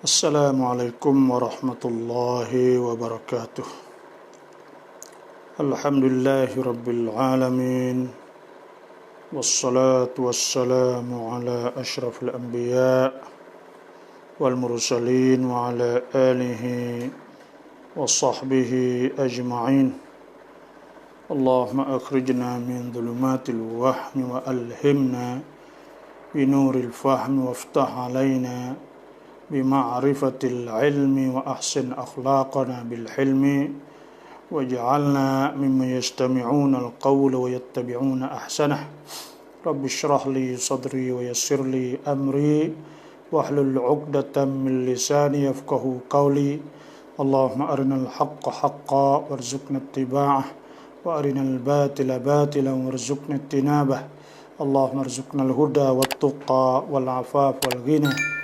Assalamualaikum warahmatullahi wabarakatuh. Alhamdulillahi rabbil alamin. Wassalatu wassalamu ala ashrafil anbiya wal mursalin wa ala alihi wa sahbihi ajma'in. Allahumma akhrijna min dhulumatil wahmi wa alhimna binuril fahmi waftah alaina بمعرفة العلم وأحسن أخلاقنا بالحلم واجعلنا ممن يستمعون القول ويتبعون أحسنه رب اشرح لي صدري ويسر لي أمري واحلل عقدة من لساني يفقه قولي اللهم أرنا الحق حقا وارزقنا اتباعه وأرنا الباطل باطلا وارزقنا اجتنابه اللهم ارزقنا الهدى والتقى والعفاف والغنى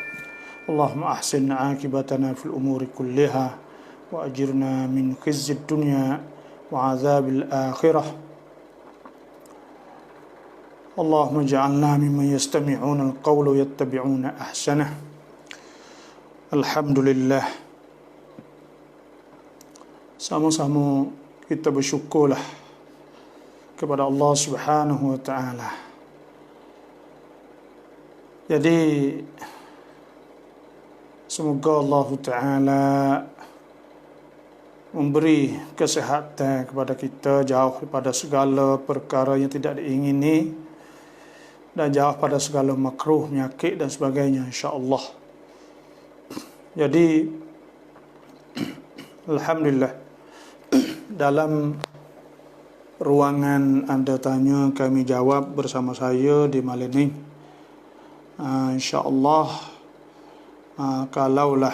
اللهم أحسن عاقبتنا في الأمور كلها وأجرنا من خزي الدنيا وعذاب الآخرة اللهم اجعلنا ممن يستمعون القول ويتبعون أحسنه. Alhamdulillah, sama-sama kita bersyukurlah kepada Allah Subhanahu wa taala. Jadi semoga Allah Ta'ala memberi kesihatan kepada kita, jauh daripada segala perkara yang tidak diingini dan jauh pada segala makruh, penyakit dan sebagainya, insya-Allah. Jadi Alhamdulillah, dalam ruangan anda tanya kami jawab bersama saya di malam ini, insya-Allah. Kalaulah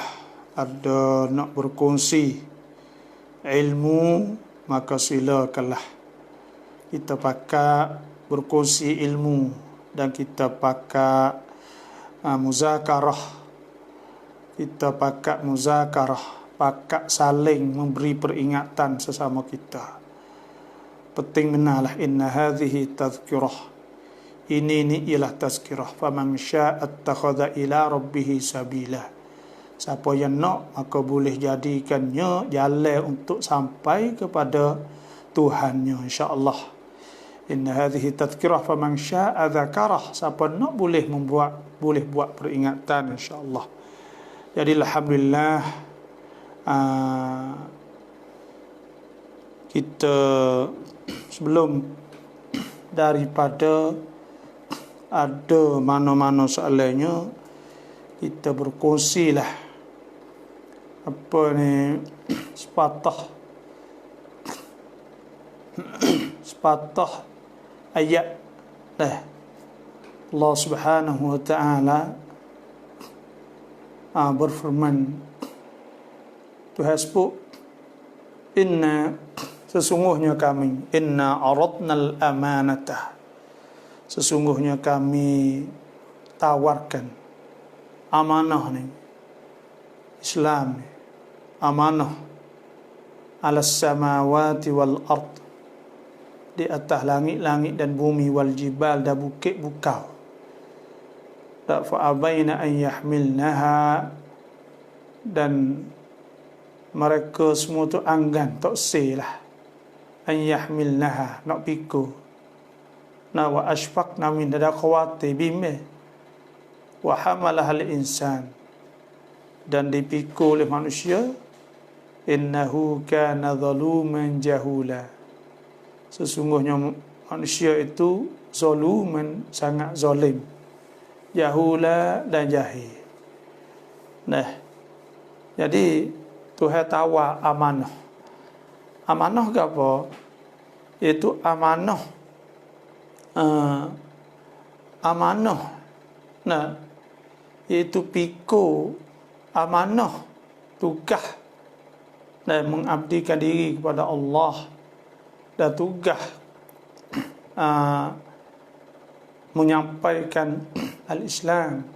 ada nak berkongsi ilmu, maka silakanlah kita pakai berkongsi ilmu dan kita pakai muzakarah. Kita pakai muzakarah, pakai saling memberi peringatan sesama kita. Penting benalah, inna hadhihi tazkirah. Ini ialah tazkirah. Faman syaa'a attakhadha ila rabbih sabila. Siapa yang nak, maka boleh jadikannya jalan untuk sampai kepada Tuhannya, insya-Allah. Inna hadhihi tazkirah faman syaa'a dzakarah. Siapa nak boleh buat peringatan, insya-Allah. Jadi alhamdulillah, kita sebelum daripada ada mana-mana soalannya, kita berkongsilah apa ni sepatah ayat Allah Subhanahu wa taala berfirman, Tuhan sebut, sesungguhnya kami, inna aradnal amanatah, sesungguhnya kami tawarkan amanah ni, Islam ni, amanah alas samawati wal ard, di atas langit-langit dan bumi, wal jibal dan bukit bukau. Fa abaina an yahmilnaha, dan mereka semua tu anggan, tak selah an yahmilnaha, nak pikul. Wa ashfaqna min, dada khawatir bimeh, wa hamalaha al-insan, dan dipikul oleh manusia, innahu kana zaluman jahula, sesungguhnya manusia itu zaluman, sangat zalim, jahula dan jahil. Jadi Tuhan tawar amanah. Amanah ke apa? Itu amanah iaitu pikul amanah, tugas dan mengabdikan diri kepada Allah, dan tugas menyampaikan al-Islam,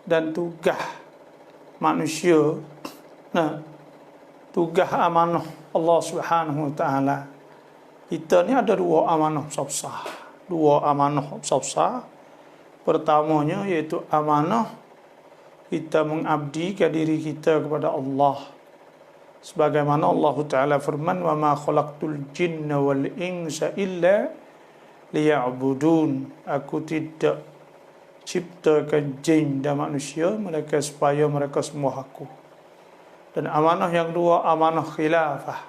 dan tugas manusia, tugas amanah Allah Subhanahu wa taala. Kita ni ada dua amanah besar. Pertamanya iaitu amanah kita mengabdikan diri kita kepada Allah. Sebagaimana Allah Ta'ala firman, wa ma khalaqtul jinna wal insa illa liya'budun. Aku tidak ciptakan jin dan manusia mereka supaya mereka sembah aku. Dan amanah yang dua, amanah khilafah,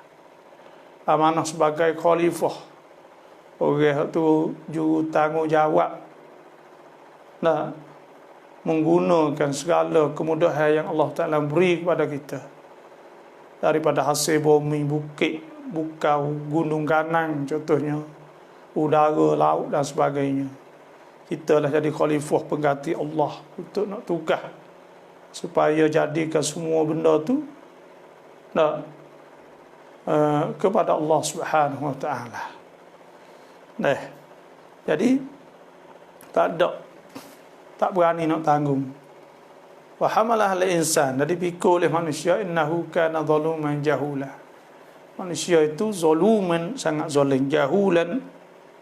amanah sebagai khalifah. Orang tu juru tanggungjawab, nah, menggunakan segala kemudahan yang Allah Ta'ala beri kepada kita, daripada hasil bumi, bukit, bukau, gunung ganang contohnya, udara, laut dan sebagainya. Kita lah jadi khalifah pengganti Allah untuk nak tugas supaya jadikan semua benda tu kepada Allah Subhanahu Wa Ta'ala. Nah, jadi tak berani nak tanggung. Wa hamalah al-insan, jadi pikul oleh manusia, innahu kana zaluman jahula. Manusia itu zaluman, sangat zalim, jahulan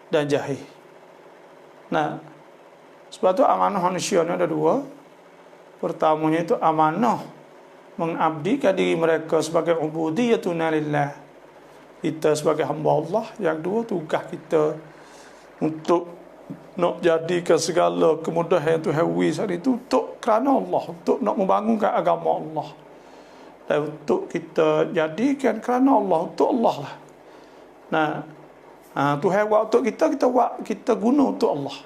dan jahil. Nah, sebab tu amanah manusia ni ada dua. Pertamanya itu amanah mengabdikan diri mereka sebagai ubudiyatuna lillah, kita sebagai hamba Allah. Yang dua, tugas kita untuk nak jadikan segala kemudahan yang Tuhan beri saat itu untuk kerana Allah, untuk nak membangunkan agama Allah, dan untuk kita jadikan kerana Allah, untuk Allah lah. Nah, Tuhan buat untuk kita buat, kita guna untuk Allah.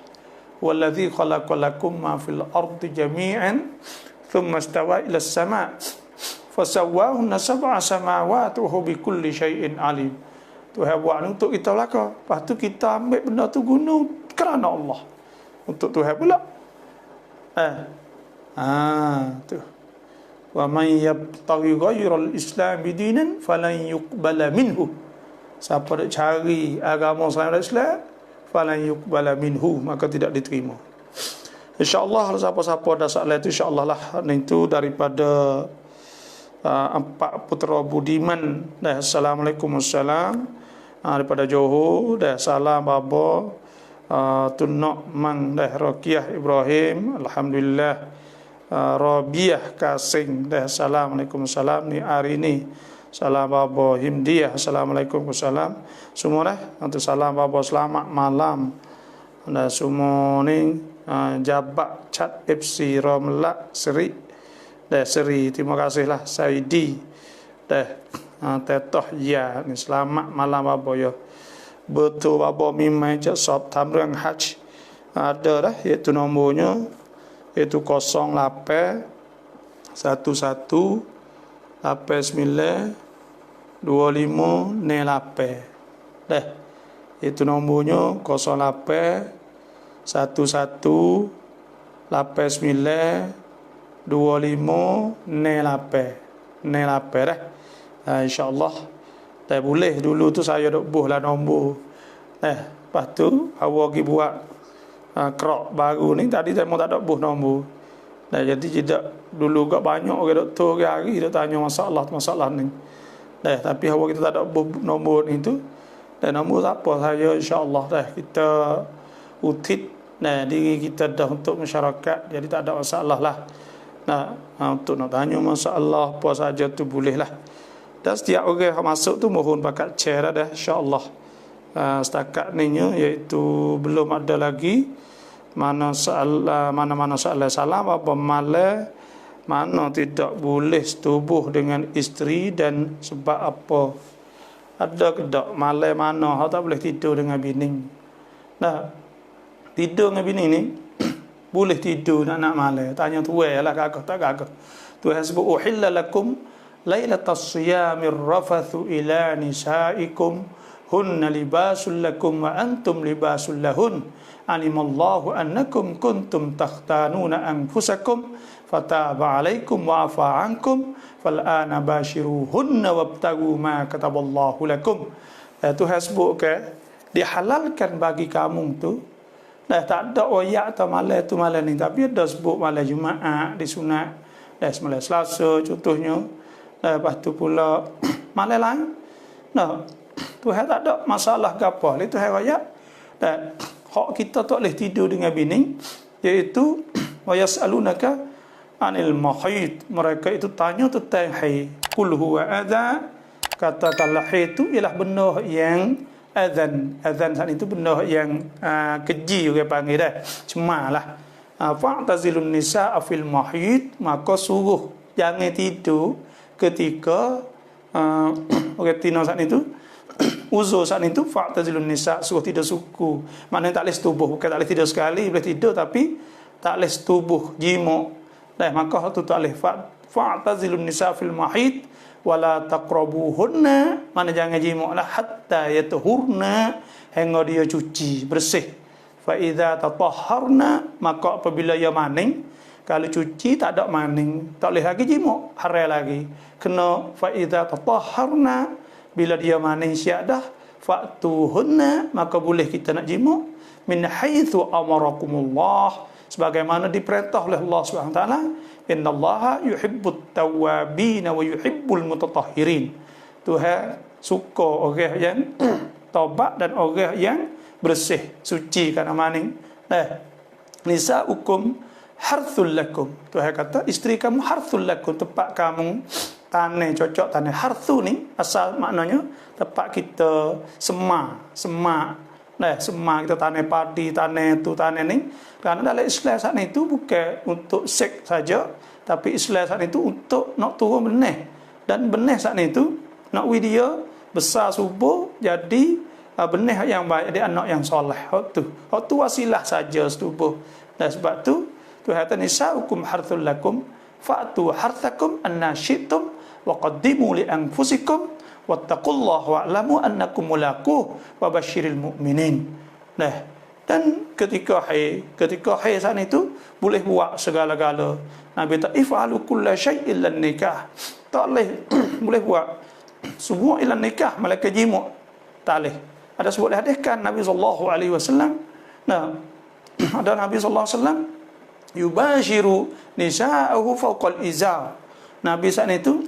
Wallazi khalaqalakum ma fil ardi jami'an thumma istawa ila as-sama' fasawwahunna sab'a samawati wa huwa bikulli syai'in alim. Tuhan buat untuk kita belaka. Lepas tu kita ambil benda tu guna kerana Allah, untuk Tuhan pula. Tu. Wa man yabtaghi ghayral islam dinan falan yuqbala minhu. Siapa nak cari agama selain Islam, falan yuqbala minhu, maka tidak diterima. InsyaAllah siapa-siapa dah soalan itu, insyaAllah lah itu daripada empat putera budiman. Assalamualaikum warahmatullahi daripada Johor, salam baba Tunok Mang Rokiah Ibrahim, alhamdulillah. Rabiah Kasing, assalamualaikum salam ni hari ni. Salam baba Himdiah, assalamualaikum salam. Semua untuk salam baba selamat malam. Dan semua ni Jabat Chat FC Romlak Seri. Seri, terima kasihlah Saidi. Tetoh ya, ni selamat malam baba ya. Betul baba memang je sop tamrang haji. Ada dah, iaitu nombornya iaitu 08 11 89 25 08. Itu nombornya 08 11 89 25 08 dah. InsyaAllah boleh. Dulu tu saya duk buh lah nombor. Lepas tu awak pergi buat krok baru ni. Tadi saya tak ada buh nombor. Jadi tidak dulu gak banyak orang doktor hari dia tanya masalah ni. Tapi awak kita tak ada buh nombor ni tu. Dan nombor tak apa, saya insyaAllah kita utit diri kita dah untuk masyarakat. Jadi tak ada masalah lah. Untuk nak tanya masalah apa saja tu boleh lah. Dan setiap orang yang masuk tu mohon pakat share dah, insyaAllah. Setakat ni iaitu belum ada lagi mana soalan salam apa malah mana tidak boleh setubuh dengan isteri dan sebab apa. Ada ke tak malam mana tak boleh tidur dengan bini. Tidur dengan bini ni boleh tidur nak malam. Tanya tuai lah, gagah tak gagah. Tuhan sebut uhilla lakum lailatas siyamir rafathu ila nisaikum hunna libasul lakum wa antum libasul lahun alimallahu annakum kuntum takhtanuna anfusakum fataba alaikum wa afa ankum fal'ana bashiruhunna wabtagu ma kataballahu lakum. Tuhan sebut dihalalkan bagi kamu tu. Tak ada oyak atau malam tu malam ni, tapi ada sebut malam Jumaat disunat, malam Selasa contohnya. Lepas tu pula malam lain. Tuhan tak ada masalah ke apa. Itu Tuhan raya. Dan hak kita tak boleh tidur dengan bini, iaitu wa yas'alunaka anil mahid, mereka itu tanya tentang haid. Qul huwa adza, katakanlah haid itu ialah benda yang azan saat itu benda yang keji orang panggil dah, cemalah. Fa'tazilun nisaa fil mahid, maka suruh jangan tidur ketika orang tino saat itu uzur saat itu. Fa'tazilun nisa, suruh tidur suku, maknanya tak boleh setubuh, bukan tak boleh tidur sekali, boleh tidur tapi tak boleh setubuh jimuk. Maka tu tak boleh. Fa'tazilun nisa fil mahid wala taqrabuhunna, mana jangan jimuklah hatta yatuhurna, hingga dia cuci bersih. Fa idza tatahharna, maka apabila ia maning, kalau cuci tak ada maning, tak boleh lagi jimuk, haram lagi. Kena fa idza tatahharna, bila dia maning siap dah, fa'tuhunna, maka boleh kita nak jimuk min haitsu amarakumullah, sebagaimana diperintah oleh Allah Subhanahu wa taala. Innallaha yuhibbut tawwabin wa yuhibbul mutatahhirin. Tuhan suka orang yang taubat dan orang yang bersih, suci kerana maning. Nisaukum harthul lakum, Tuhan kata isteri kamu harthul lakum, tempat kamu tanah, cocok tanah. Harthu ni asal maknanya tempat kita semak. Semak kita tanah padi, tanah tu, tanah ni. Kerana dalam Islam saat itu bukan untuk seks saja, tapi Islam saat itu untuk nak turun benih. Dan benih saat itu nak dia besar subuh jadi benih yang baik, jadi anak yang soleh. Hak tu wasilah saja subuh. Dan sebab tu Tuhan kata nisaukum harthul lakum fa'tu harthakum anna syi'tum wa qaddimu li anfusikum wattaqullaha wa'lamu annakum mulaquh wa basyiril mu'minin. Dan ketika haid saat itu boleh buat segala-gala. Nabi kata if'alu kulla syai'in lan nikah, tak boleh buat semua ilan nikah, malaikat jimuk tak boleh. Ada sebuah hadis kan Nabi sallallahu alaihi wasallam, ada Nabi sallallahu alaihi wasallam yubashiru nisa'ahu fawqal izar. Nabi saat itu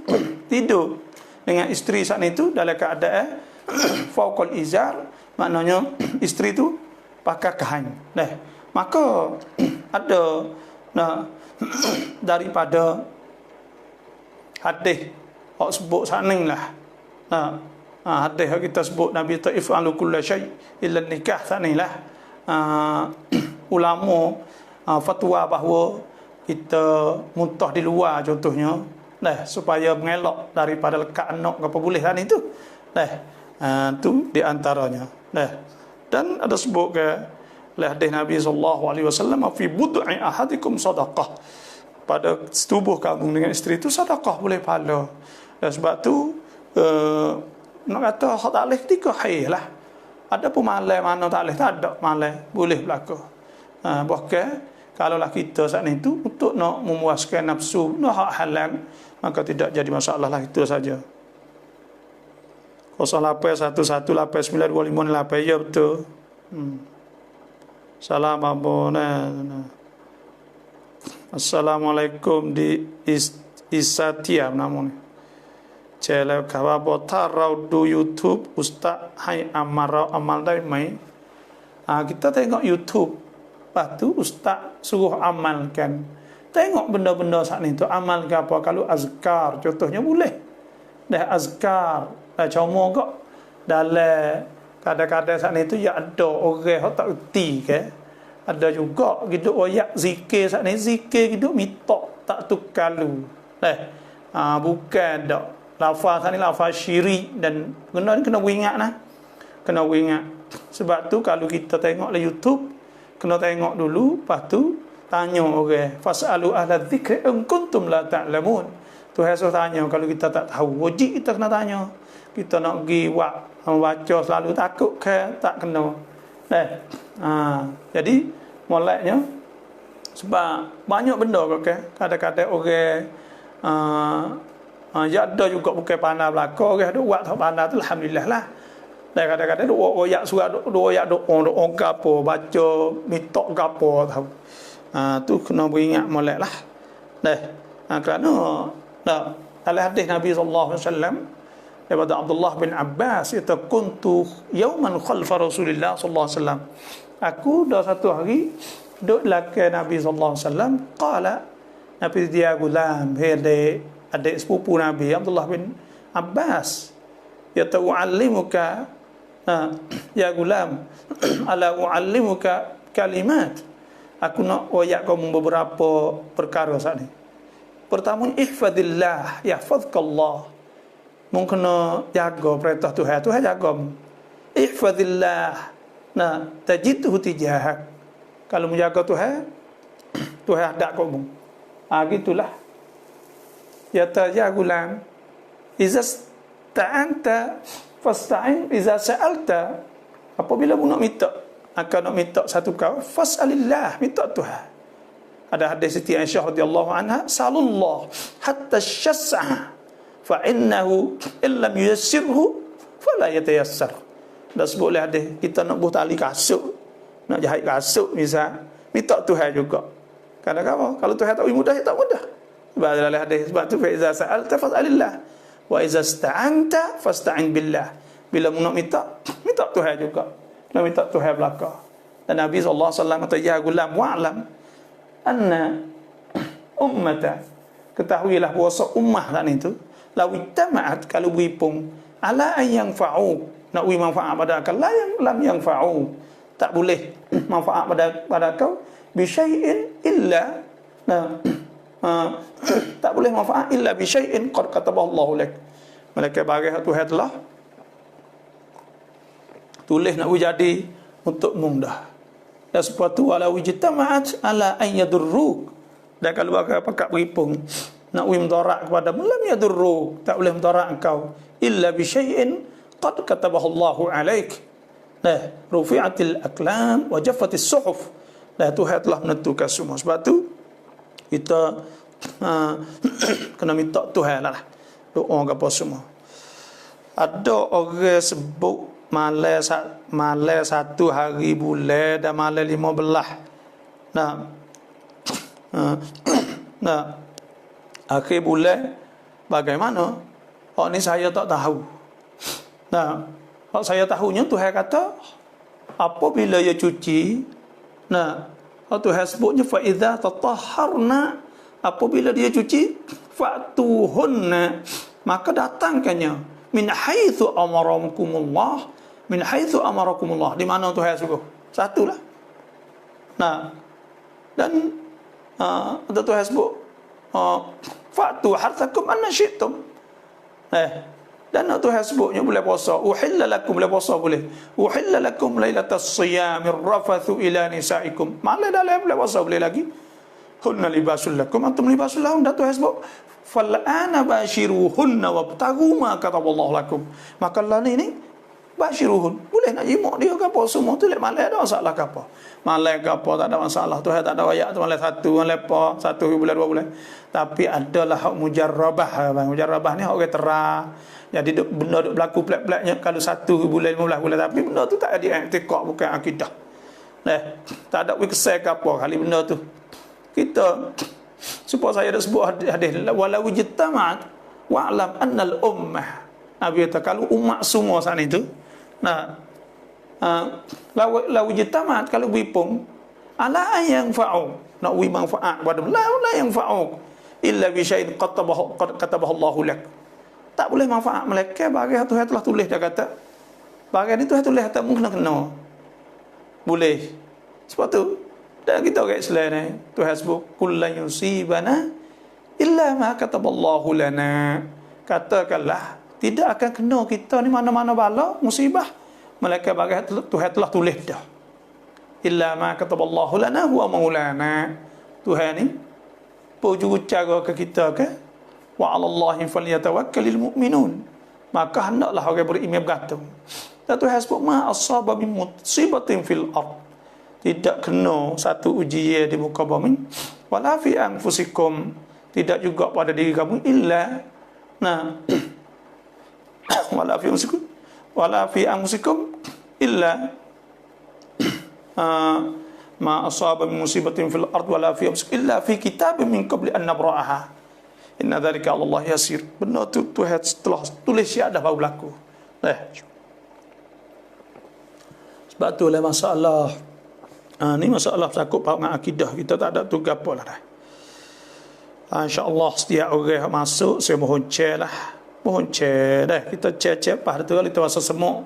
tidur dengan isteri saat itu dalam keadaan fawqal izar, maknanya isteri itu pakai kain. Maka ada daripada hadis hak sebut saning lah. Hadis yang kita sebut Nabi ta'if'alu kulla syai' illa nikah saning lah. Ulama fatwa bahawa kita muntah di luar contohnya, supaya mengelak daripada lekat anak apa boleh kan itu. Tu di antaranya. Dan ada sebut ke hadis Nabi sallallahu alaihi wasallam, fi bud'i ahadikum sadaqah, pada tubuh kamu dengan isteri itu sedekah boleh pahala. Dan sebab tu nak kata hak tak boleh ketika haid lah. Ada pun malam mana tak boleh, tak ada malam boleh berlaku. Bahkan kalaulah kita saat itu untuk nak memuaskan nafsu, nak hak halal, maka tidak jadi masalah lah, itu saja. 0811892558, ya betul. Salam abona. Assalamualaikum di Isatia namanya. Cela kawa bota raudu YouTube Ustaz hai amal dai mai. Kita tengok YouTube, lepas tu Ustaz suruh amalkan. Tengok benda-benda saat ni tu amalkan apa. Kalau azkar contohnya boleh. Dah azkar, dah cuma kok dalam kadang-kadang saat ni tu ya ada orang hok tak erti ke. Ada juga hidup oyak zikir saat ni, zikir hidup mitok tak tukalu. Bukan dak lafaz saat ni lafaz syirik, dan kena ingat lah. Kena ingat. Sebab tu kalau kita tengok lah YouTube, kena tengok dulu, lepas tu tanya orang, fasalu ahla dzikri in kuntum la ta'lamun. Tuhan suruh tanya kalau kita tak tahu. Wajib kita kena tanya. Kita nak pergi baca selalu takut ke tak kena. Jadi moleknya sebab banyak benda kadang-kadang orang ya ada juga bukan pandai belaka, orang ada buat tak pandai tu alhamdulillah lah. Dan kadang-kadang duk royak surat, duk royak doa gapo, baca mitok gapo tahu. Tu kena beringat molek lah. Kerana dalam hadis Nabi sallallahu alaihi wasallam daripada Abdullah bin Abbas, kata kuntu yauman khalfa Rasulillah sallallahu alaihi wasallam. Aku dah satu hari duduk belakang Nabi sallallahu alaihi wasallam. Qala, Nabi dia gulam, adik sepupu Nabi Abdullah bin Abbas. Ya ta'allimuka ya gulam ala uallimuka kalimat. Aku nak wayak kamu beberapa perkara saat ni. Pertama, ihfadillah yahfazkallah. Mungkin kena jaga perintah Tuhan, Tuhan jaga. Ihfadillah tajidhu tijahak. Kalau menjaga Tuhan, Tuhan ada kamu. Gitulah. Ya gulam, iza sta'anta fasta'in, iza sa'alta, apabila mu nak minta, akan nak minta satu kau, fas'alillah, minta Tuhan. Ada hadis Siti Aisyah radhiyallahu anha, salullah hatta syas'a fa innahu illam yuyassirhu fala yatayassar. Dah sebut oleh hadis, kita nak buh tali kasut, nak jahit kasut misal, minta Tuhan juga. Kadang-kadang kalau Tuhan tak mudah, tak mudah. Sebab dalam hadis, sebab tu fa iza sa'alta fas'alillah wa iza sta'anta fasta'in billah. Bila mu nak minta Tuhan juga. Nak minta Tuhan belaka. Dan Nabi sallallahu alaihi wasallam kata, ya gulam wa'lam anna ummata, ketahuilah bahawa ummah kan itu, law ittama'at, kalau berhimpun, ala an yanfa'u, nak beri manfaat pada kau, la yang lam yanfa'u, tak boleh manfaat pada kau, bi syai'in illa tak boleh manfaat illa bi syai'in qad kataballahu lak. Malaikat bagi Tuhan telah tulis nak jadi untuk dah. Dan sebab tu walau ijtama'at ala an yadurruk, dan kalau pakak berhimpun nak mudarat kepada lam yadurruk, tak boleh mudarat engkau illa bi syai'in qad katabahu Allahu alaik. Rufi'atil aqlam wa jaffatis suhuf. Tuhan telah menentukan semua. Sebab tu kita kena minta Tuhan lah, doa ke apa semua. Ada orang sebut malam satu hari bulan dan malam 15. Akhir bulan bagaimana? Ni saya tak tahu. Saya tahunya Tuhan kata apabila ia cuci, Tuhan sebutnya fa idza tatahharna, apabila dia cuci, fa'tuhunna, maka datangkannya min haitsu amarakumullah, min haitsu amarakumullah, di mana Tuhan suruh. Satulah. Dan Tuhan sebut fa'tu harthakum anna syi'tum. Dan Tuhan sebutnya boleh puasa, uhilla lakum, boleh puasa boleh. Uhilla lakum lailatas siyamir rafathu ila nisaikum. Malam dalam boleh puasa boleh lagi. Hunna libasul lakum antum libasul lahum. Dan Tuhan sebut fal'ana bashiruhunna wabtaghu ma kataballahu lakum. Maka lah ni bashiruhun, boleh nak jimak dia ke apa semua tu, malam ada masalah ke apa. Malam ke apa tak ada masalah. Tuhan tak ada ayat tu malam satu, malam apa, 1 bulan 2 bulan. Tapi adalah hak mujarrabah. Mujarrabah ni hak orang terang. Jadi benda duk berlaku pelak-pelaknya kalau 1 bulan 15 bulan, tapi benda tu tak ada i'tikad, bukan akidah. Tak ada wikesai ke apa kali benda tu. Kita supaya saya dah sebut hadis walau ijtama'at wa'lam annal ummah. Nabi kata kalau umat semua saat itu, lau ijtama'at, kalau berhimpun, ala yang fa'u, nak beri manfaat kepada la yang fa'u illa bi syai'in katabahu Allahu lak. Tak boleh manfaat mereka bagi Tuhan telah tulis. Dia kata bagi ni Tuhan tulis, tak mungkin kena boleh. Sebab tu dan kita orang Islam ni Tuhan sebut kullan yusibana illa ma kataballahu lana. Katakanlah tidak akan kena kita ni mana-mana bala musibah mereka bagi Tuhan telah tulis dah. Illa ma kataballahu lana huwa maulana. Tuhan ni juru cara ke kita ke wa 'alallahi falyatawakkalul mu'minun. Maka hendaklah orang beriman bergantung. Dan Tuhan sebut ma asaba min musibatin fil ard, tidak kena satu ujian di muka bumi, wala fi anfusikum, tidak juga pada diri kamu, illa wala fi anfusikum illa ma asaba min musibatin fil ard wala fi anfusikum illa fi kitabin min qabli an nabra'aha inna dzalika 'ala Allah yasir. Benar tu Tuhan telah tulis siap dah baru berlaku. Sebab tu lah masalah ni masalah takut dengan akidah kita tak ada tu gapo lah dah. InsyaAllah setiap orang masuk saya mohon share lah. Mohon share dah. Kita share lepas tu kalau kita rasa semua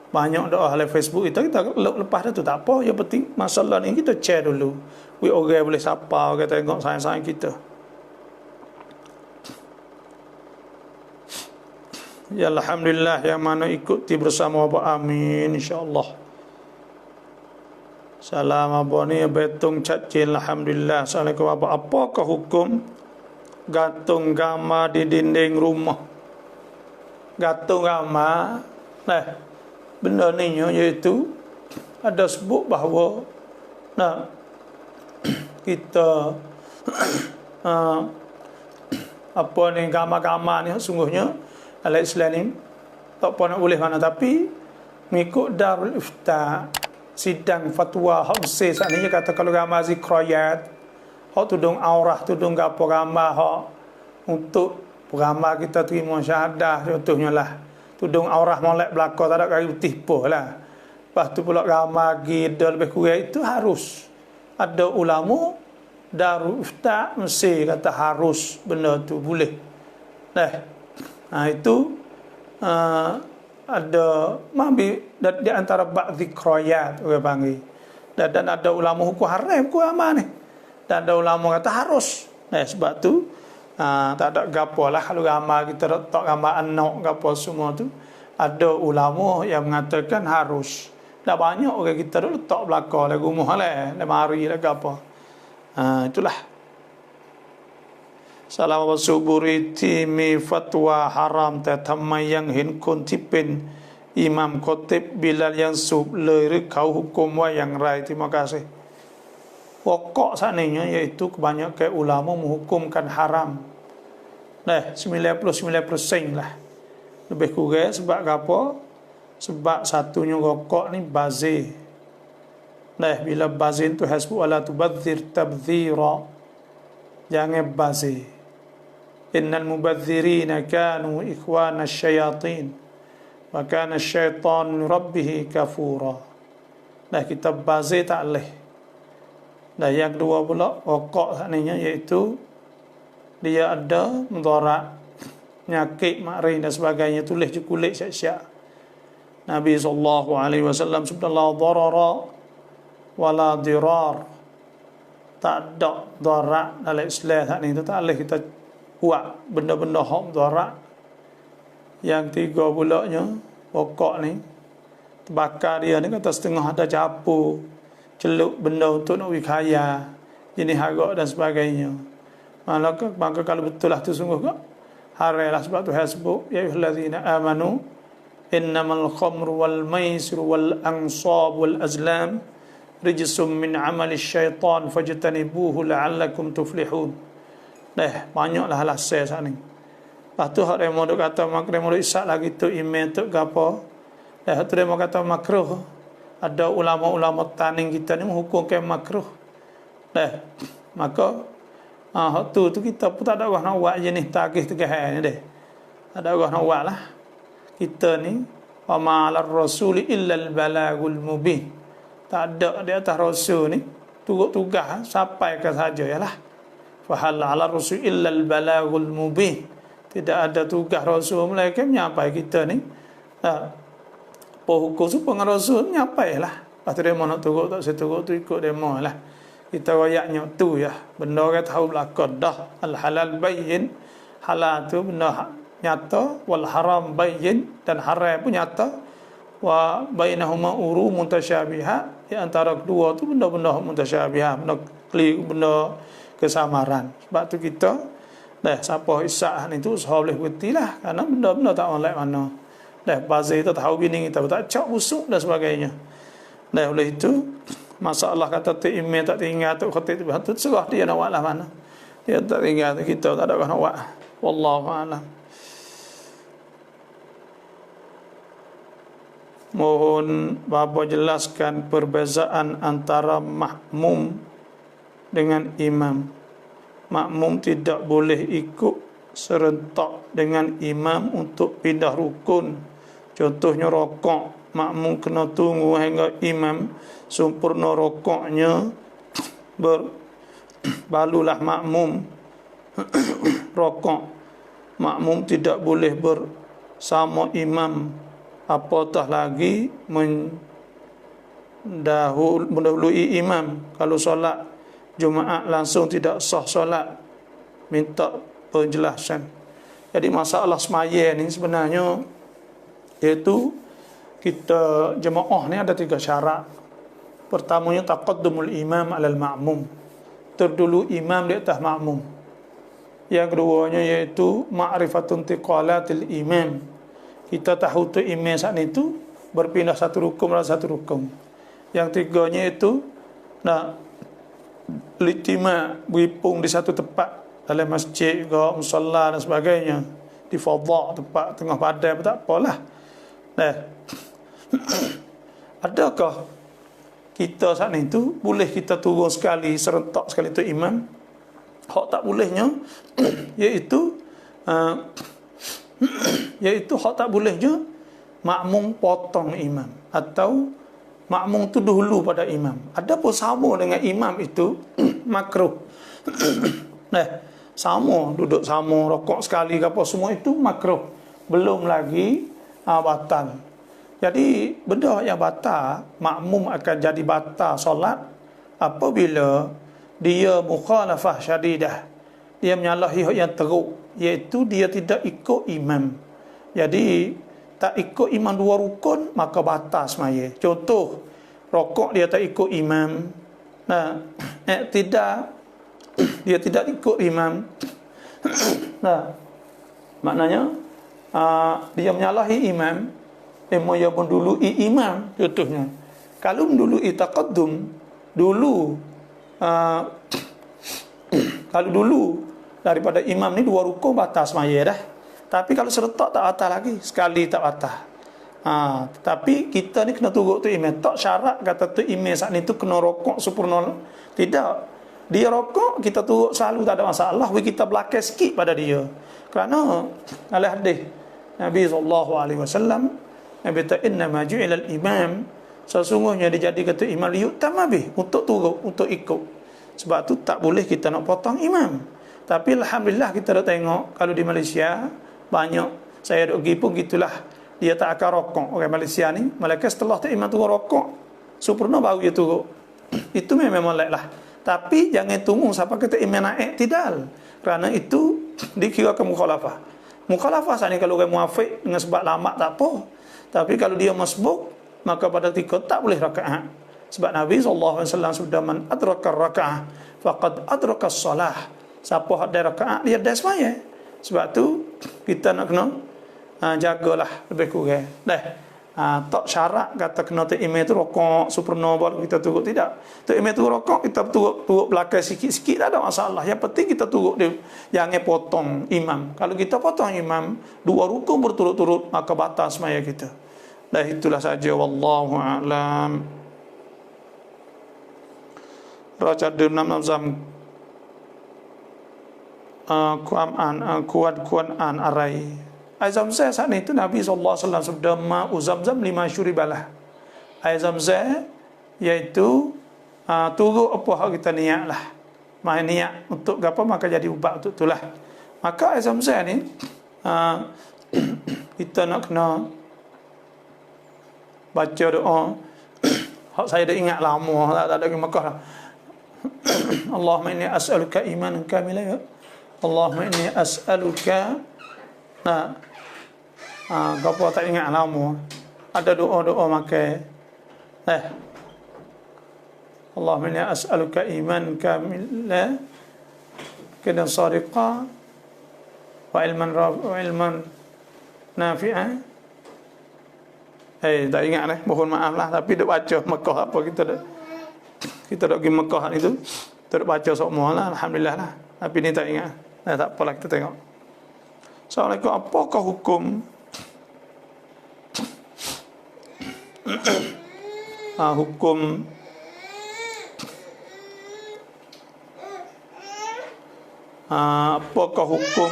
banyak doa oleh Facebook kita lepas tu tak apa. Yang penting masalah ni kita share dulu. Orang boleh sapa, orang tengok sayang-sayang kita. Ya Alhamdulillah yang mana ikuti bersama Bapak, amin insyaAllah. Salam apa ni betung cacil, Alhamdulillah. Assalamualaikum Bapak. Apakah hukum gantung gambar di dinding rumah? Gantung gambar, nah benda ni iaitu ada sebut bahawa nah kita apa ni gambar-gambar ni sungguhnya dalam Islam ni tak apa nak boleh mana, tapi mengikut Darul Ifta sidang fatwa hak besar saat ni kata kalau gambar zikrayat hak tudung aurah tudung gapo gambar hak untuk gambar kita terima syahadah contohnya lah tudung aurah molek belaka tak ada kayu putih pun lah. Lepas tu pula gambar gida lebih kurang itu harus ada ulama Darul Ifta mesti kata harus benda tu boleh. Nah itu ada mambi di antara bab zikrayat orang panggil. Dan ada ulama hukum haram hukum amal ni. Dan ada ulama kata harus. Sebab tu tak ada gapo lah kalau gambar kita letak gambar anak gapo semua tu ada ulama yang mengatakan harus. Dah banyak orang kita letak belakang lagu rumah lah, dah mari lah gapo. Itulah. Salam suburi mi fatwa haram ta thamai yang hinคนที่เป็นอิหมัมคอติบบิลาลยังสูบเลยหรือเขาหุกมว่าอย่างไร terima kasih. Pokok seandainya iaitu kebanyakan ulama menghukumkan haram. 99% lah. Lebih kurang sebab apa? Sebab satunya rokok ni bazir. Bila bazir tu hasbu wala tubadzir tabdzira. Jangan bazir. Innal mubadzirina kanu ikhwana syayatin wa kana syaitan min rabbih kafura. Kita bazir tak boleh. Yang kedua pula rokok seandainya iaitu dia ada mudarat, penyakit makrin dan sebagainya, tulis je kulit syak-syak. Nabi SAW sebut la darara wala dirar. Tak ada darat dalam Islam saat ni, tak boleh kita buat benda-benda hak darat. Yang tiga pulaknya pokok ni terbakar dia ni kata setengah ada capu celup benda untuk nak wikaya jenis harga dan sebagainya. Maka kalau betul lah tu sungguh ke haram lah. Sebab tu hasbuk ya ayyuhallazina amanu innamal khamru wal maisir wal ansab wal azlam rijsum min amali syaitan fajtanibuhu la'allakum tuflihun. Banyaklah alasan saat ni. Lepas tu hak remo duk kata makruh isak lagi tu email tu gapo. Hak tu remo kata makruh. Ada ulama-ulama taning kita ni menghukumkan makruh. Maka hak tu kita pun tak ada orang nak buat jenis tagih tegahan ni deh. Ada orang nak buat lah. Kita ni wa ma'alar rasuli illa al-balagul mubin. Tak ada di atas rasul ni tugas sampai ke saja yalah. Fa hal 'ala rasul illa al-balagul mubin. Tidak ada tugas rasul melainkan menyampai kita ni. Hukum tu pengen rasul menyampai lah. Lepas tu dia nak turut tak seturut tu ikut demo lah. Kita royaknya tu ya. Benda orang tahu belakang dah. Al-halal bayyin. Halal tu benda nyata. Wal haram bayyin. Dan haram pun nyata. Wa bainahuma uru mutasyabihat. Di antara kedua tu benda-benda mutasyabihat. Benda kesamaran. Sebab tu kita siapa isak ni tu usaha boleh berhenti lah. Kerana benda-benda tak oleh mana. Bazir tu tahu bini kita tak cak busuk dan sebagainya. Oleh itu masalah kata tu email tak tinggal tu khatib tu serah dia nak buat lah mana. Dia tak tinggal tu kita tak ada orang nak buat. Wallahu a'lam. Mohon Bapa jelaskan perbezaan antara makmum dengan imam. Makmum tidak boleh ikut serentak dengan imam untuk pindah rukun. Contohnya rokok, makmum kena tunggu hingga imam sempurna rokoknya barulah makmum rokok, makmum tidak boleh bersama imam, apatah lagi mendahului imam. Kalau solat Jumaat langsung tidak sah solat, minta penjelasan. Jadi masalah semaya ni sebenarnya iaitu kita jemaah ni ada 3 syarat. Pertamanya taqaddumul imam alal ma'mum, terdulu imam di atas makmum. Yang keduanya iaitu ma'rifatun tiqalatil imam, kita tahu tu imam saat itu berpindah satu rukun pada satu rukun. Yang tiganya itu litima, beripung di satu tempat dalam masjid ke musalla dan sebagainya, di fadha, tempat tengah padang, tak apalah. Adakah kita saat itu boleh kita turun sekali serentak sekali tu imam? Hak tak bolehnya iaitu hak tak bolehnya makmum potong imam atau makmum tu dahulu pada imam. Adapun sama dengan imam itu makruh. Sama, duduk sama, rokok sekali ke apa, semua itu makruh. Belum lagi batal. Jadi benda yang batal, makmum akan jadi batal solat apabila dia mukhalafah syadidah, dia menyalahi hak yang teruk, iaitu dia tidak ikut imam. Jadi tak ikut imam 2 rukun, maka batal semaya. Contoh, rokok dia tak ikut imam, dia tidak ikut imam. Maknanya dia menyalahi imam, dia mendului imam. Contohnya, kalau mendului taqaddum dulu, kalau dulu daripada imam ni 2 rukun batal semaya dah. Tapi kalau serentak tak batal lagi, sekali tak batal. Tapi kita ni kena turut tu imam. Tak syarat kata tu imam saat ni tu kena rokok sempurna. Tidak. Dia rokok, kita turut selalu, tak ada masalah. Kita belakang sikit pada dia. Kerana oleh hadis Nabi SAW, Nabi kata innama ju'ilal imam, sesungguhnya dijadikan tu imam liyutamma bih, untuk turut, untuk ikut. Sebab tu tak boleh kita nak potong imam. Tapi alhamdulillah kita dah tengok kalau di Malaysia banyak, saya duk pergi pun gitulah, dia tak akan rokok orang Malaysia ni. Malaikat setelah tu imam turun rokok sempurna baru dia turun. Itu memang molek lah. Tapi jangan tunggu sampai kita imam naik tidal, kerana itu dikira ke mukhalafah. Mukhalafah sahaja kalau orang muafiq dengan sebab lama tak apa. Tapi kalau dia masbuk, maka pada ketika tak boleh rakaat. Sebab Nabi SAW sudah man adraka rakaat faqad adraka salah. Siapa ada rakaat dia dah semaya. Sebab tu kita nak kena jagalah lebih kurang. Tak syarat kata kena tu imam tu rokok sempurna baru kita turut, tidak. Tu imam tu rokok, kita turut belakang sikit-sikit, tak ada masalah. Yang penting kita turut dia, jangan potong imam. Kalau kita potong imam 2 rukun berturut-turut, maka batal semaya kita. Itulah saja, wallahu a'lam. Raja Dunam Nazam Kuan Arai air Zamzam saat itu Nabi SAW sabda ma'u Zamzam 5 syuribalah. Air Zamzam iaitu turut apa hak kita niat lah. Main niat untuk apa, maka jadi ubat untuk itulah. Maka air Zamzam ni kita nak kena baca doa. Hak saya dah ingat lama, tak ada di Mekah lah. Allahumma inni as'aluka imanan kamila. Allahumma inni as'aluka. Apa tak ingat lama. Ada doa-doa makai. Allahumma inni as'aluka iman kamila kena sadiqa wa ilman nafi'a. Tak ingat lah, mohon maaf lah. Tapi dia baca Mekah apa kita dah pergi Mekah itu, kita dah baca semua lah, alhamdulillah lah. Tapi ni tak ingat. Tak apalah, kita tengok. Assalamualaikum. Apakah hukum apakah hukum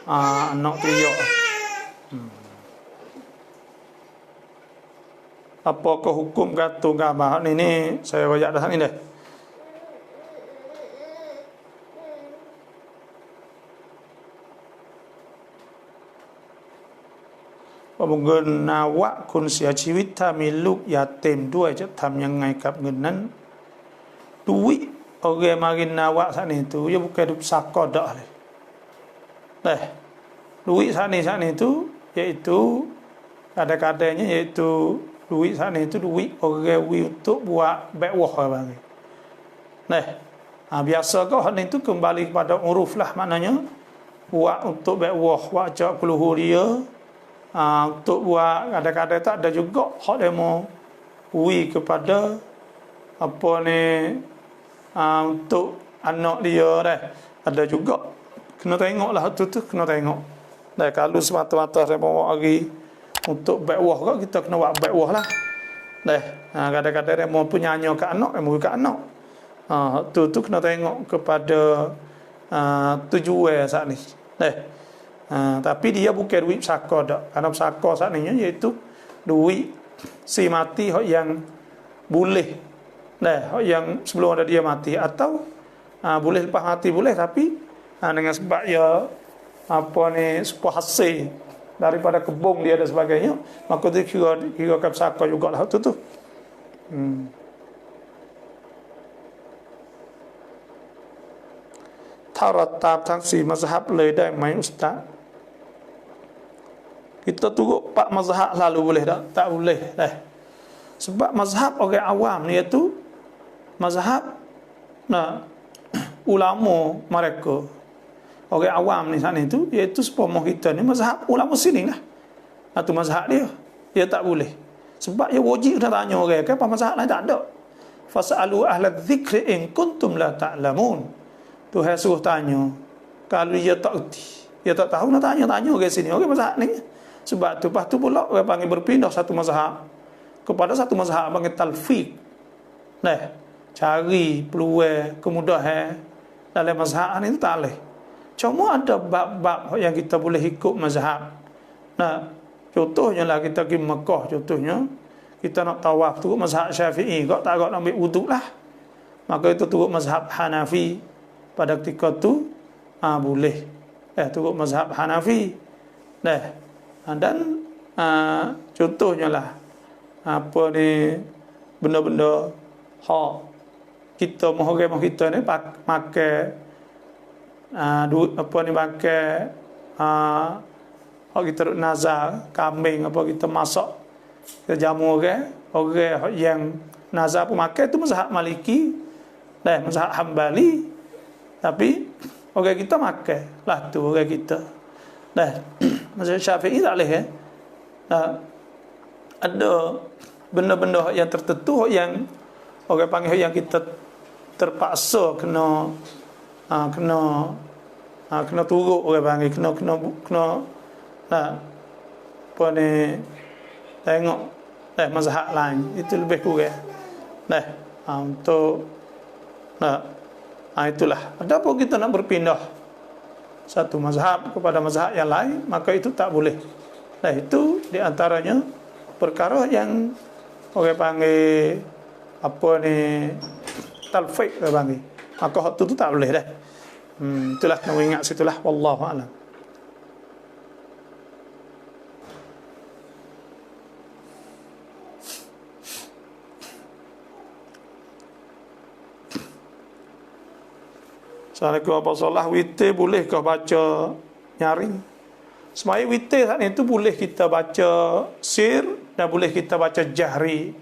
anak piyak? Apakah hukum gantung gambar ni? Saya rojak dah ni dah. ว่าเงินนาวะคนเสียชีวิตถ้ามีลูกยาเต็มด้วยจะทำยังไงกับเงินนั้น duit orang mari nawak saat ni tu dia bukan duit sakar dah leh. Duit saat ni tu iaitu kadang-kadangnya iaitu duit saat ni tu duit orang untuk buat bekwah bang. Biasa kau hal ni tu kembali kepada uruf lah, maknanya buat untuk bekwah, buat ajak keluhur dia, untuk buat kadang-kadang tak ada juga hak demo kepada apa ni, untuk anak dia dah ada juga. Kena tengoklah tu kena tengok. Kalau semata-mata saya bawa lagi untuk bekwah kau, kita kena buat bekwah lah. Kadang-kadang dia mau penyanyi ke anak, dia mau ke anak. Tu kena tengok kepada tujuan saat ni. Tapi dia bukan duit sakar dak. Karena sakar saat ni iaitu duit si mati yang boleh, yang sebelum ada dia mati, atau boleh lepas mati boleh, tapi dengan sebab ya apa ni sebuah hasil daripada kebun dia dan sebagainya, maka dia kira sakar jugalah tu. Tarattab ทั้ง 4 mazhab เลยได้ไหมอุสตาซ kita turut 4 mazhab lalu boleh tak? Tak boleh dah. Sebab mazhab orang awam ni iaitu mazhab ulama mereka. Orang awam ni sana itu iaitu sepomong kita ni mazhab ulama sini lah. Itu mazhab dia. Dia tak boleh. Sebab dia wajib dah tanya orang kan, apa mazhab lain tak ada. Fasalu ahla dzikri in kuntum la ta'lamun. Tuhan suruh tanya. Kalau dia tak erti, dia tak tahu, nak tanya orang sini, orang mazhab ni. Sebab tu, lepas tu pula orang panggil berpindah satu mazhab kepada satu mazhab panggil talfiq. Cari peluang kemudahan dalam mazhab ni tu tak boleh. Cuma ada bab-bab yang kita boleh ikut mazhab. Contohnya lah kita pergi Mekah, contohnya kita nak tawaf turut mazhab Syafi'i, kau tak nak ambil wuduk lah, maka itu turut mazhab Hanafi. Pada ketika tu boleh turut mazhab Hanafi. Dan contohnya lah apa ni benda-benda hak kita orang kita ni pakai duit apa ni, pakai hak kita duk nazar kambing apa kita masak kita jamu orang yang nazar pun makan tu mazhab Maliki mazhab Hambali. Tapi orang kita makan lah tu orang kita. Mazhab Syafi'i tak boleh ada benda-benda yang tertentu yang orang panggil yang kita terpaksa kena turut, orang panggil kena apa ni, tengok mazhab lain itu lebih kurang untuk itulah. Adapun kita nak berpindah satu mazhab kepada mazhab yang lain, maka itu tak boleh. Itu di antaranya perkara yang orang panggil apa ni talfiq, orang panggil. Maka hak tu tak boleh dah. Itulah kena ingat situlah, wallahu a'lam. Assalamualaikum apa salah witir boleh kau baca nyaring? Semaya witir saat itu boleh kita baca sir dan boleh kita baca jahri.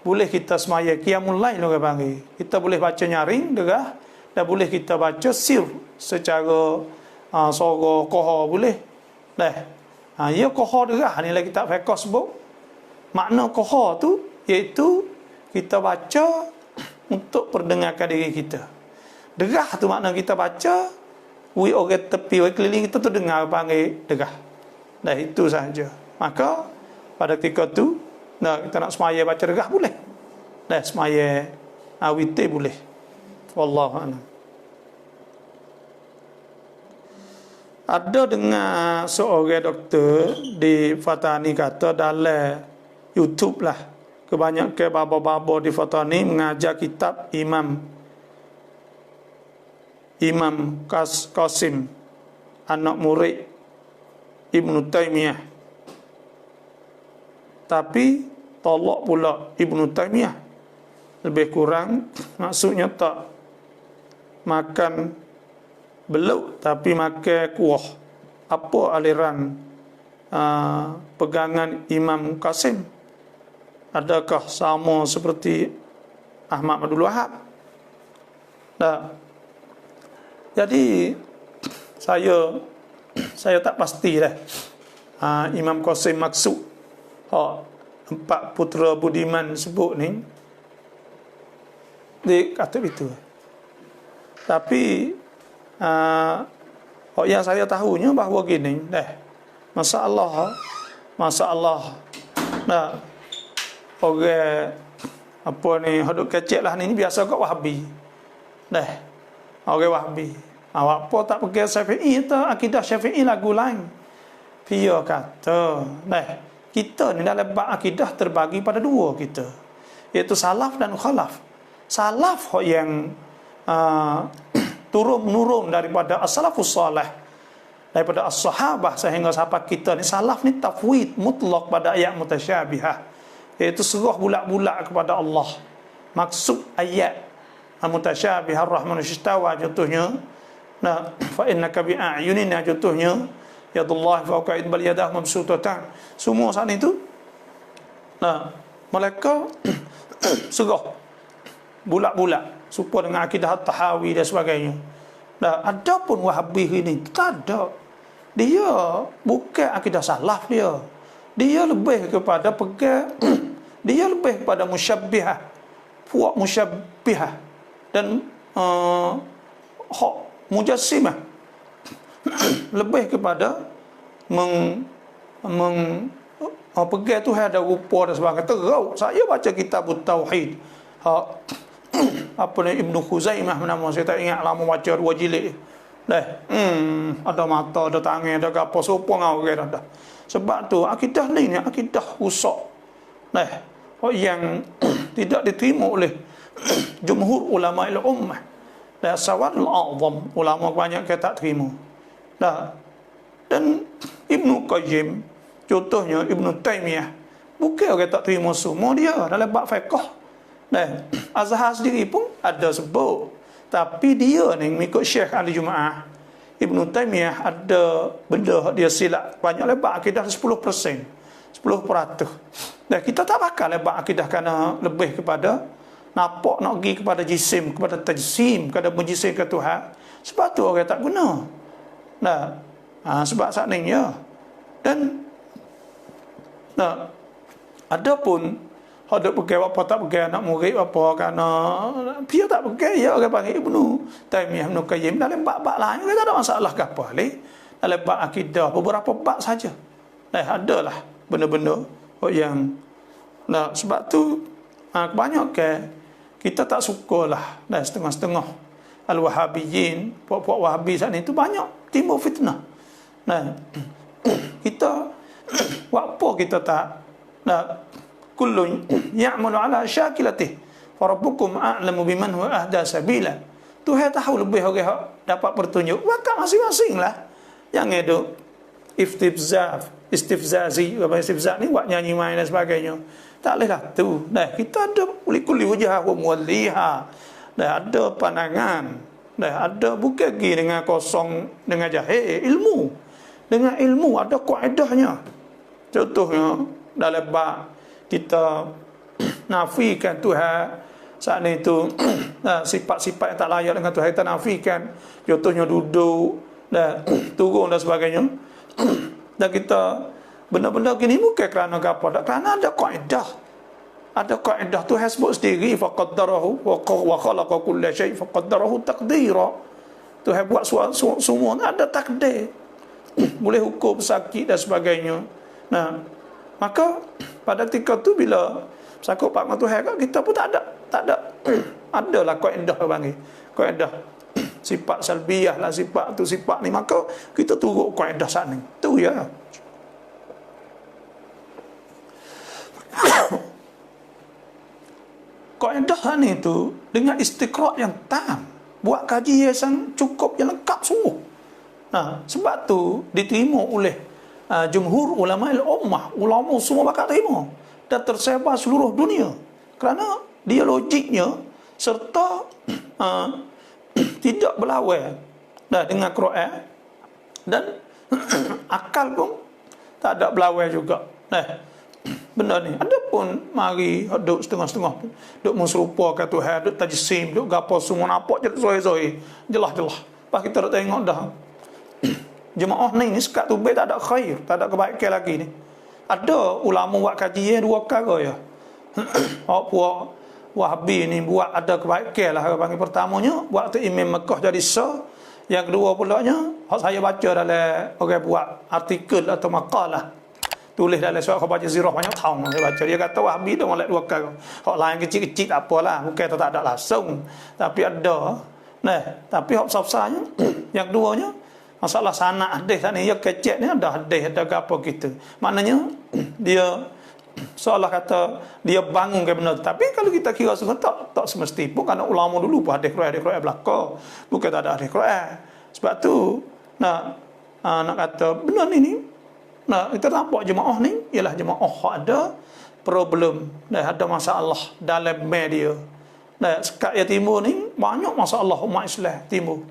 Boleh kita semaya qiyamul lail orang panggil. Kita boleh baca nyaring derah dan boleh kita baca sir secara suara qahar boleh. Ya qahar derah ni lah kita fiqh sebut. Makna qahar tu iaitu kita baca untuk perdengarkan diri kita. Derah tu makna kita baca, orang tepi, orang keliling kita tu dengar panggil derah. Itu sahaja. Maka pada ketika tu kita nak semaya baca derah boleh. Semaya witir boleh. Wallahu a'lam. Ada dengar seorang doktor di Fatani kata dalam YouTube lah, kebanyakan baba-baba di Fatani mengajar kitab Imam Qasim, anak murid Ibnu Taimiyah. Tapi tolak pula Ibnu Taimiyah, lebih kurang maksudnya tak makan belut tapi makan kuah. Apa aliran pegangan Imam Qasim? Adakah sama seperti Ahmad Abdul Wahab? Nah, jadi saya tak pasti dah Imam Qasim maksud empat putera budiman sebut ni dia kata itu. Tapi yang saya tahunya bahawa gini masalah nah orang apa ni hodok kecek lah ni biasa kat Wahabi orang Wahabi awak apa tak pergi Syafi'i tu akidah Syafi'i lagu lain dia kata kita ni dalam bab akidah terbagi pada dua kita, iaitu salaf dan khalaf. Salaf yang turun-menurun daripada as-salafus salih, daripada as-sahabah sehingga sampai kita ni. Salaf ni tafwid mutlak pada ayat mutasyabihah, iaitu serah bulat-bulat kepada Allah. Maksud ayat mutasyabihah Ar-Rahmanu istawa contohnya, fa innaka bi'ayunina contohnya, yadullah fawqa idbal yadah mabsutatan. Semua saat itu mereka serah bulat-bulat supaya dengan akidah Tahawi dan sebagainya. Adapun Wahabi ini tak ada. Dia bukan akidah salaf dia. Dia lebih kepada dia lebih kepada musyabbihah, puak musyabbihah dan hak mujassimah. Lebih kepada pegang Tuhan ada rupa dan sebagainya. Teruk. Saya baca kitab Tauhid. Apa ni Ibnu Khuzaimah nama saya tak ingat lama baca 2 jilid. Ada mata, ada tangan, ada apa sopong orang dah. Sebab tu akidah lain ni akidah rusak. Yang tidak diterima oleh jumhur ulama ummah. Dan sawadul a'zam ulama banyak yang tak terima. Dan Ibnu Qayyim contohnya Ibnu Taimiyah bukan orang tak terima semua dia dalam bab fiqh. Azhar sendiri pun ada sebut, tapi dia ni mengikut Syekh Ali Jumaah Ibnu Taimiyah ada benda dia silap banyak lebar akidah 10%. Dan kita tak bakal lebar akidah kerana lebih kepada nampak nak pergi kepada jisim, kepada tajsim, kepada menjisimkan Tuhan. Sebab tu orang tak guna. Sebab saat ni ya. Dan adapun ada pergi apa tak pergi anak murid apa kerana dia tak pergi ya orang panggil Ibnu Taimiyah Ibnu Qayyim dalam bab-bab lain kita tak ada masalah ke apa ni dalam bab akidah beberapa bab saja. Adalah benda-benda yang sebab tu kebanyakan kita tak sukalah setengah-setengah al-Wahabiyyin, puak-puak Wahabi saat ni tu banyak timbul fitnah. Kita apa kita tak kullun ya'malu ala syakilatih farabbukum a'lamu biman huwa ahda sabila. Tuhan tahu lebih orang dapat petunjuk maka masing-masing lah. Yang itu istifzazi apa istifzaz ni buat nyanyi main dan sebagainya tak boleh lah tu. Kita ada kulli wajah wa muwalliha, ada pandangan, ada bukan pergi dengan kosong dengan jahil. Dengan ilmu ada kaedahnya. Contohnya dalam bab kita nafikan Tuhan saat itu sifat-sifat yang tak layak dengan Tuhan kita nafikan, contohnya duduk dan turun dan sebagainya. Dan kita benda-benda gini bukan kerana apa, kerana ada kaedah. Ada kaedah Tuhan sebut sendiri faqaddarahu wa khalaqa kulla syai' faqaddarahu taqdira. Tuhan buat semua ada takdir. Boleh hukum sakit dan sebagainya. Maka pada ketika tu bila sakut pak dengan Tuhan kita pun tak ada adalah kaedah panggil kaedah sifat salbiyah lah, sifat tu sifat ni, maka kita turut kaedah sana tu ya. Kaedah sana itu dengan istiqra' yang tam, buat kaji yang cukup, yang lengkap semua. Sebab tu diterima oleh jumhur ulama ummah, ulama semua bakal terima dan tersebar seluruh dunia kerana dia logiknya serta tidak berlawan dengan Quran dan akal pun tak ada berlawan juga. Benda ni adapun mari duk setengah-setengah duk menserupakan Tuhan, duk tajsim, duk gapo semua nampak je zahir-zahir jelas-jelas. Pas kita tengok dah jemaah ni sekat tu tak ada khair, tak ada kebaikan lagi ni. Ada ulama buat kajian dua perkara ya. Puak Wahabi ni buat ada kebaikan lah. Panggil pertamanya waktu Imam Mekah jadi sah. Yang kedua pulanya saya baca dalam orang buat artikel atau makalah tulis dalam surat khabar Jazirah banyak tahun saya baca. Dia kata Wahabi dah molek dua perkara. Hak lain kecil-kecil tak apalah, bukan tak ada langsung, tapi ada. Tapi hak besar-besarnya yang keduanya masalah sanad hadis ni ya kecek ni ada hadis ada apa gitu. Maknanya dia seolah kata dia bangun ke benda, tapi kalau kita kira sungguh tak semesti pun kerana ulama dulu pun hadis Quran belaka, bukan tak ada hadis Quran. Sebab tu nak kata benda ni kita nampak jemaah ni ialah jemaah ada problem dan ada masalah dalam media. Sekat ya timur ni banyak masalah umat Islam timur.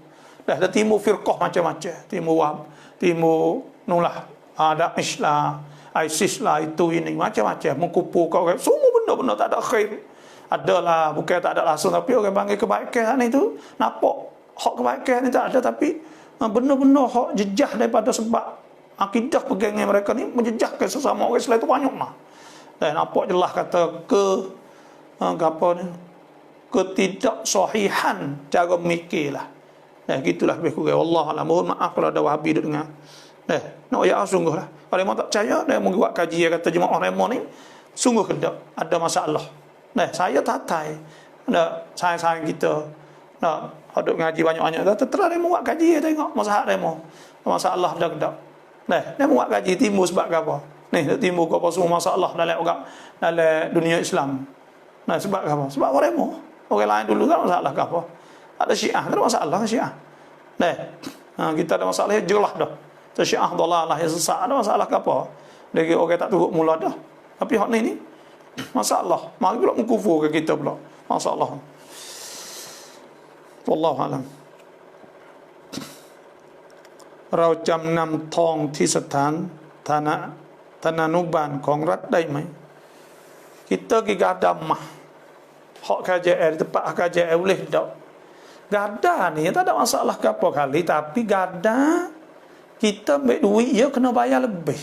Ada timur firqah macam-macam, timur Wahab, timur nulah Daesh lah, ISIS lah, itu ini macam-macam mengkupu kau semua benda-benda tak ada khair. Adalah bukan tak ada langsung, tapi orang panggil kebaikan ni tu nampak hak kebaikan ni tak ada, tapi benda-benda hak jejah daripada sebab akidah pegangan mereka ni menjejahkan sesama orang Islam itu banyak mah. Dan nampak jelas kata apa ni ketidaksahihan cara mikir lah. Gitulah lebih kurang. Allah alam. Mohon maaf kalau ada Wahabi duk dengar. Nak ayat sungguh lah. Kalau mereka tak percaya, dia mau buat kajian kata jemaah remo ni sungguh kedak ada masalah. Saya tatai. Sayang-sayang kita. Ada ngaji banyak-banyak. Terus dia mau buat kajian tengok masalah remo. Masalah dah kedak. Dia mau buat kaji timur sebab apa? Timur apa semua masalah dalam orang dalam dunia Islam. Sebab apa? Sebab orang remo. Orang lain dulu kan masalah apa? Ada Syiah, tak ada masalah Syiah. Kita ada masalah jelas dah. Syiah dalalah yang sesat, ada masalah ke apa? Dari orang tak turut mula dah. Tapi hak ni masalah. Mari pula mengkufur ke kita pula. Masalah. Wallahu alam. เราจำนำทองที่สถานธนานุบาลของรัฐได้ไหม Kita pergi gadam mah. Hak KJL tempat KJL boleh tak? Gada ni tak ada masalah ke apa kali, tapi gada kita ambil duit ya kena bayar lebih.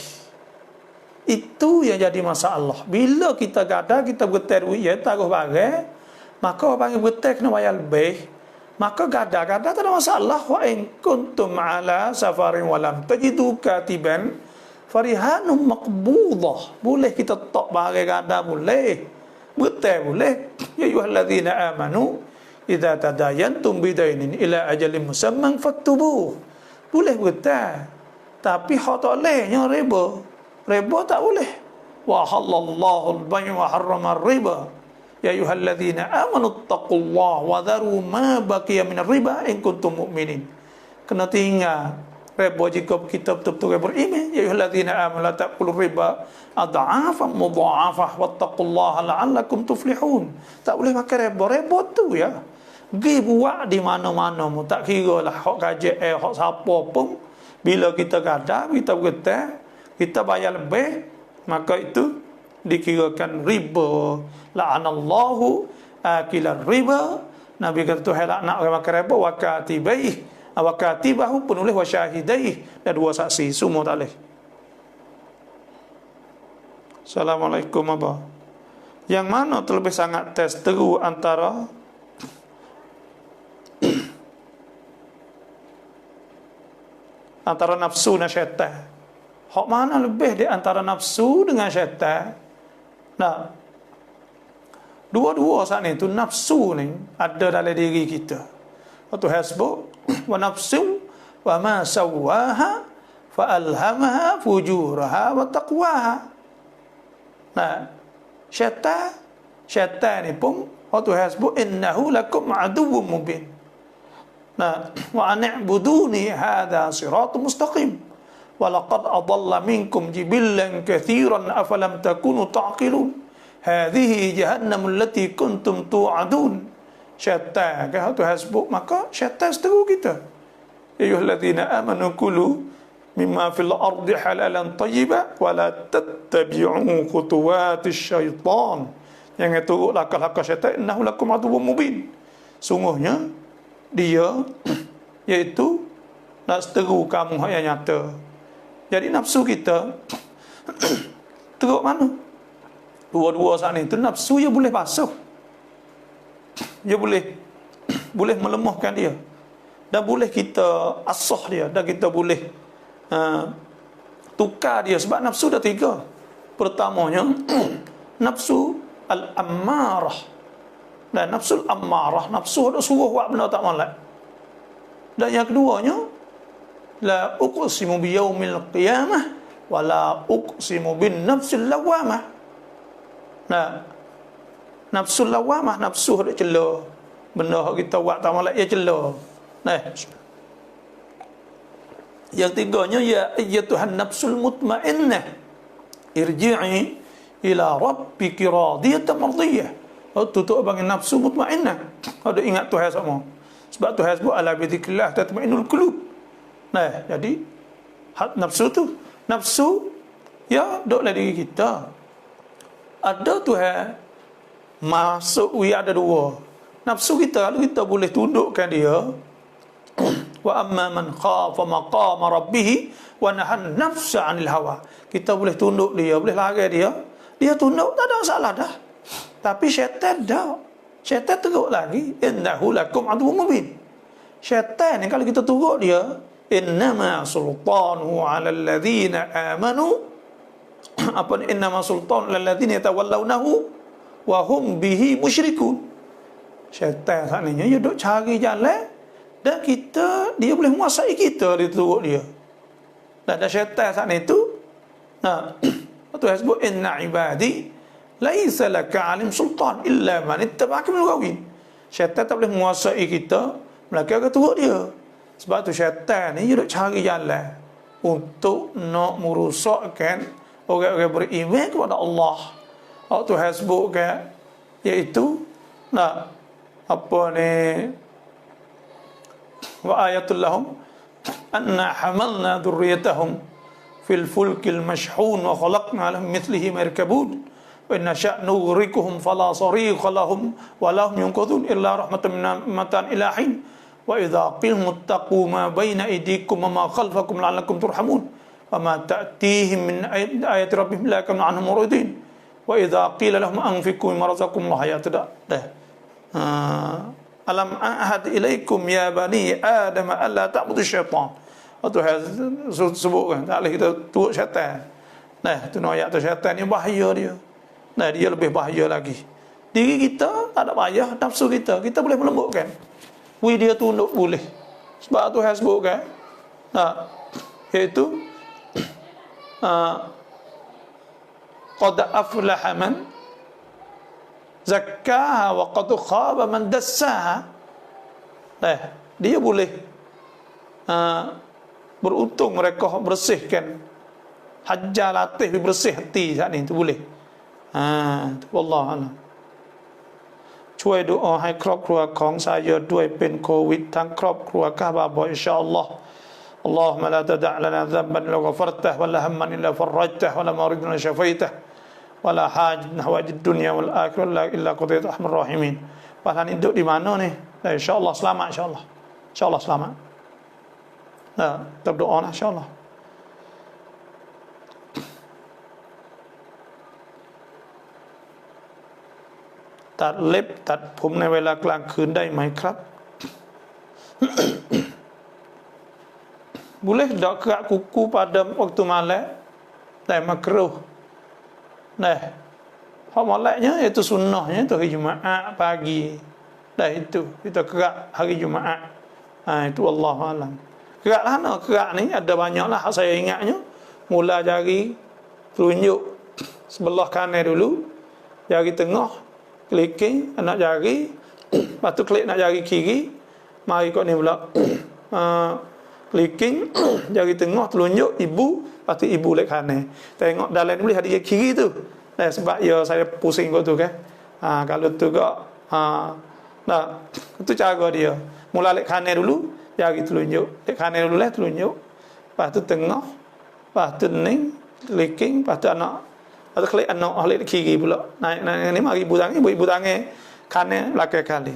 Itu yang jadi masalah. Bila kita gada kita bergetar duit ya taruh barang, maka orang panggil bergetar kena bayar lebih. Maka gada tak ada masalah. Wa in kuntum ala safarin walam tajidu katiban farihanum maqbudah. Boleh kita tak barang gada boleh. Bergetar boleh. Ya ayyuhallazina amanu idza tadayantum bidainin ila ajalin musamman faktubuh. Boleh bergetar. Tapi hak tak bolehnya riba. Riba tak boleh. Wa halallahu al-bay' wa harrama ar-riba. Ya ayyuhallazina amanu taqullaha wa dharu ma baqiya minar riba in kuntum mu'minin. Kena tinggal riba jika kita betul-betul beriman. Ya ayyuhallazina amanu la ta'kulu riba adha'afan mudha'afah wattaqullaha la'allakum tuflihun. Tak boleh makan riba. Riba tu ya. Pergi buat di mana-mana mu tak kira lah hak KJL hak siapa pun, bila kita gada kita bergetar kita bayar lebih, maka itu dikirakan riba. La'anallahu akilar riba. Nabi kata Tuhan laknat orang makan riba, wa katibahu penulis wa syahidaihi, dan dua saksi semua tak boleh. Assalamualaikum abah. Yang mana terlebih sangat tes teru antara nafsu dan syaitan? Hak mana lebih di antara nafsu dengan syaitan? Dua-dua saat ni tu nafsu ni ada dalam diri kita. Waktu hasbuk wa nafsu wa ma sawaha fa alhamaha fujuraha wa taqwaha. Syaitan ni pun waktu hasbuk innahu lakum aduwwum mubin. Wa an'buduni hadha siratul mustaqim. walaqad adalla minkum jibillan katsiran afalam takunu ta'qilun hadhihi jahannamul lati kuntum tu'adun. Syaitan kan Tuhan sebut, maka syaitan seteru kita. Ayyuhalladzina amanu kulu mimma fil ardi halalan tayyiba wa la tattabi'u khutuwatis syaitan. Yang itu langkah-langkah syaitan, innahu lakum aduwwum mubin. Sungguhnya dia iaitu nak seteru kamu yang nyata. Jadi nafsu kita teruk mana? Dua-dua saat ni tu nafsu dia boleh basuh. Dia boleh melemahkan dia. Dan boleh kita asah dia, dan kita boleh tukar dia. Sebab nafsu dah tiga. Pertamanya nafsu al-ammarah. Dan nafsu al-ammarah, nafsu ada suruh buat benda tak malak. Dan yang keduanya, la uqsimu biyaumil qiyamah wa la uqsimu bin nafsil lawamah. Nah, nafsul lawamah, nafsu ada celah. Benda kita buat tak malak, ia celah. Nah, yang tiganya, ya ayyatuhan nafsul mutmainnah irji'i ila rabbiki radiyatan mardiyah. Tutup bagi nafsu mutmainnah. Ada ingat Tuhan sama. Sebab Tuhan sebut ala bi dzikrillah tatmainnul qulub. Nah, jadi nafsu ya duduk dalam diri kita. Ada Tuhan masuk, ada dua. Nafsu kita, lalu kita boleh tundukkan dia. Wa amma man khafa maqama rabbih wa nahan nafsa 'anil hawa. Kita boleh tunduk dia, boleh larang dia. Dia tunduk, tak ada masalah dah. Tapi syaitan dah. Syaitan teruk lagi. Innahu lakum aduwwum mubin. Syaitan ni kalau kita turut dia, innama sultanuhu 'alal ladzina amanu. Innama sultanu 'alal ladzina yatawallawnahu wa hum bihi musyrikun. Syaitan sebenarnya dia duk cari jalan, dan dia boleh menguasai kita, dia turut dia. Dan ada syaitan saat itu. Nah, Tuhan sebut inna ibadi laisa laka 'alim sultan illa man ittaba'aka minal ghawin. Syaitan tak boleh menguasai kita, melainkan kita turut dia. Sebab tu syaitan ni dia duk cari jalan untuk nak merosakkan orang-orang beriman kepada Allah. Tuhan sebutkan, iaitu wa ayatul lahum anna hamalna dhurriyyatahum fil fulkil mashhun wa khalaqna lahum mithlihi ma yarkabun wa inna sya' nughriquhum fala sarikha lahum wa lahum yunqadhun illa rahmatan minna ila hin wa idza qil muttaqu ma baina aydikum wa ma khalfakum la'allakum turhamun wa ma ta'tihim min ayati rabbihim la yakunu anhum muridin wa idza qila lahum anfiqu mimma razaqakumullah ya alam ahad ilaikum ya bani adam alla ta'budu syaitan. Tuhan sebutkan tak boleh kita turut syaitan. Nah, tu ayat tu syaitan ni bahaya dia. Nah, dia lebih bahaya lagi. Diri kita tak ada bahaya, nafsu kita boleh melembutkan. Dia tunduk boleh. Sebab Tuhan sebutkan, iaitu qad aflaha man zakkaha wa qad khaba man dassaha. Dia boleh beruntung mereka bersihkan, hajar latih bersih hati saat ni tu boleh. Wallahu a'lam. ช่วยดูอาให้ครอบครัวของสายดด้วยเป็นโควิดทั้งครอบครัวกะบาบ่อินชาอัลลอฮ์ اللهم لا تدع لنا ذنبا الا غفرته ولا هما الا فرجته ولا مريضا الا شفيته ولا حاجة من حوائج الدنيا والآخرة إلا قضيت أرحم الراحمين. Pahala ni duduk di mana ni? InsyaAllah selamat, insyaAllah. InsyaAllah selamat. Kita berdoa lah, insyaAllah. Taat ล็บ ตัดผมในเวลากลางคืนได้ไหมครับ Boleh tak kerak kuku pada waktu malam? Dan makruh. Nah, hak malamnya itu sunnahnya itu hari Jumaat pagi. Dah itu kita kerak hari Jumaat. Itu wallahu alam. Keraklah kerak ni ada banyaklah saya ingatnya. Mula jari tunjuk sebelah kanan dulu, jari tengah, kelingking anak jari, lepas tu klik nak jari kiri. Mari kau ni pula Clicking jari tengah telunjuk ibu, lepas tu ibu lek kanan. Tengok dalam ni boleh ada kiri tu. Sebab ya saya pusing kot tu kan. Kalau tu kok nah itu cara dia. Mula lek kanan dulu, jari telunjuk. Lek kanan dulu telunjuk. Lepas tu tengah, lepas tu ning, clicking, lepas tu anak. Lepas tu klik anak lek kiri pula. Naik ni mari ibu tangan kanan belakang kali.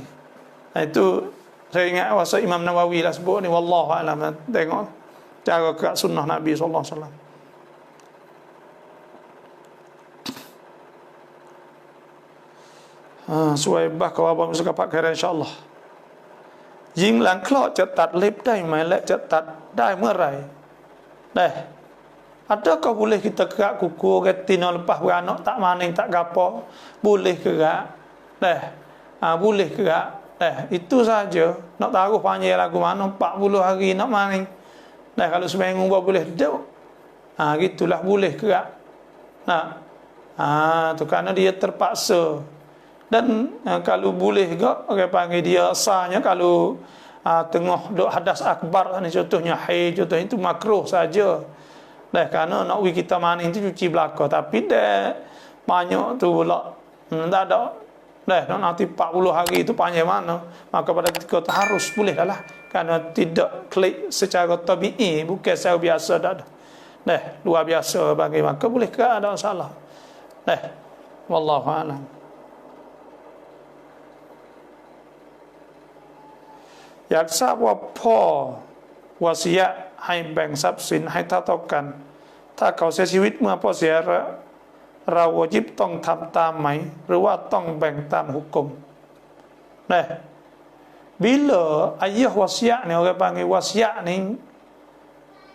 Itu saya ingat wasa Imam Nawawi lah sebut ni, wallahu alam. Tengok cara kat sunnah Nabi sallallahu alaihi wasallam. Suai bah kau apa mesti kapak kira insya-Allah. ยิงหลังคลอดจะตัดเล็บได้ไหมและจะตัดได้เมื่อไหร่ Adakah boleh kita kerak kuku retina lepas beranak tak maning tak gapo? Boleh kerak. Boleh kerak. Itu saja. Nak taruh panjang lagu mana 40 hari nak maning. Kalau seminggu boleh duduk. Gitulah boleh kerak. Tu kerana dia terpaksa. Dan kalau boleh ke orang panggil dia asalnya kalau tengah duk hadas akbar ni contohnya haid, contoh itu makruh saja. Kerana nak kita maning tu cuci belaka, tapi dah banyak tu pula tak ada. Nak nanti 40 hari itu panjang mana, maka pada ketika tu harus boleh lah, kerana tidak klik secara tabi'i, bukan secara biasa dah. Luar biasa bagi maka boleh ke ada masalah. Wallahu a'lam.อยากทราบว่าพ่อวาสิยะให้แบ่งทรัพย์สินให้เท่าๆกัน ถ้าเขาเสียชีวิตเมื่อพ่อเสียเราวาญิบต้องทำตามไหม หรือว่าต้องแบ่งตามหุกกลมbila ayah wasiat ni, orang panggil wasiat ni,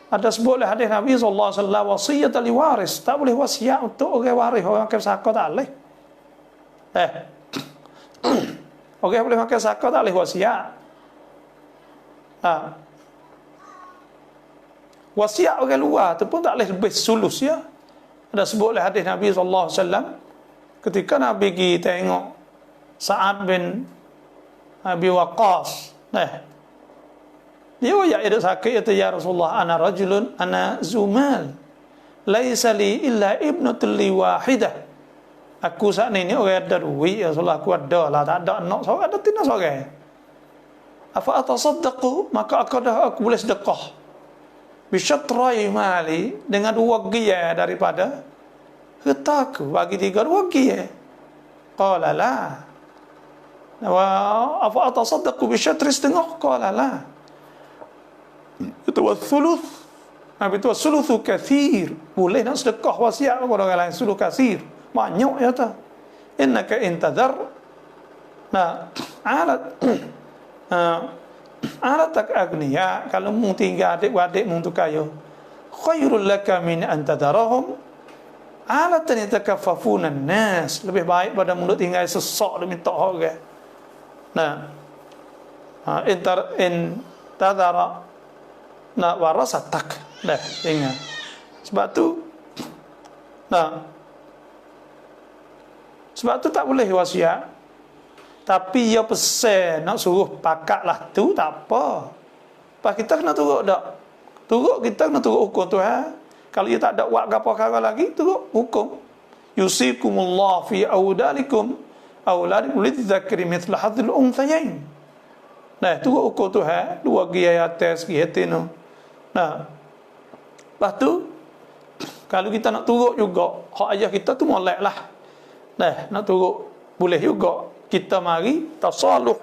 ada sebut oleh hadis Nabi sallallahu alaihi wasallam, wasiat ahli waris, tak boleh wasiat untuk orang waris, orang makan zakat tak boleh. Orang boleh makan zakat tak boleh wasiat. Wasiat orang luar tu pun tak boleh lebih sulus ya. Ada sebut oleh hadis Nabi sallallahu alaihi wasallam, ketika Nabi pergi tengok Sa'ad bin Abi Waqqas, dia ada sakit, kata ya Rasulullah, ana rajulun ana zumal laisa li illa ibnatul li wahidah. Aku saat ni orang ada duit ya Rasulullah, aku ada lah, tak ada anak seorang, ada tina seorang. Afa atasaddaqu, maka aku boleh sedekah bisyatrai mali, dengan 2 giyah daripada hartaku, bagi 3 2 giyah. Qala la, wa afa atasaddaqu bisyatri setengah? Qala la. Itu wathuluth. Itu wathuluthu kathir, boleh nak sedekah wasiat kepada orang lain, suluth kathir, banyak ya ta. Innaka intadhar alat alatak agniya, kalau mu tinggal adik-adik mu tu kaya, khairul laka min antadarahum alatan yatakaffafuna an-nas, lebih baik pada mu tinggal sesak demi tak orang. Intadara warasatak. Ingat. Sebab tu tak boleh wasiat. Tapi ia pesan nak suruh pakatlah tu tak apa. Pas kita kena turut tak? Turut kita kena turut hukum Tuhan. Kalau ia tak ada buat apa-apa lagi, turut hukum. Yusikumullah fi awdalikum awladikum lidzakri mithla hadzil unthayain. Turut hukum Tuhan, 2 giyai atas giyai tino. Lepas tu kalau kita nak turut juga hak ayah kita tu molek lah. Nak turut boleh juga. Kita mari tasaluh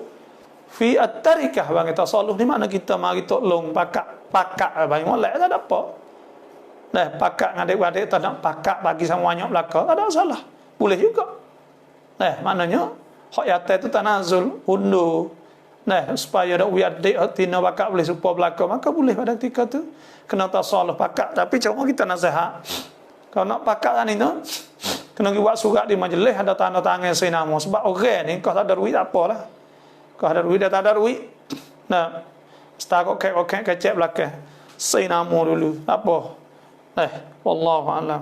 fi at-tarikah. Bang tasaluh ni makna kita mari tolong pakak bang molek tak ada apa. Pakak ngadik-adik tak nak pakak bagi sama banyak belaka, tak ada masalah. Boleh juga. Maknanya hak yatim tu tanazul undur. Supaya dak adik tina pakak boleh supaya belaka, maka boleh pada ketika tu kena tasaluh pakak. Tapi cuma kita nasihat, kalau nak pakak kan itu kena buat surat di majlis, ada tanda tangan saya nama. Sebab orang ni kau tak ada duit tak apalah. Kau ada duit, dia tak ada duit. Setakut kek kecek belakang. Saya nama dulu. Tak apa. Wallahu a'lam.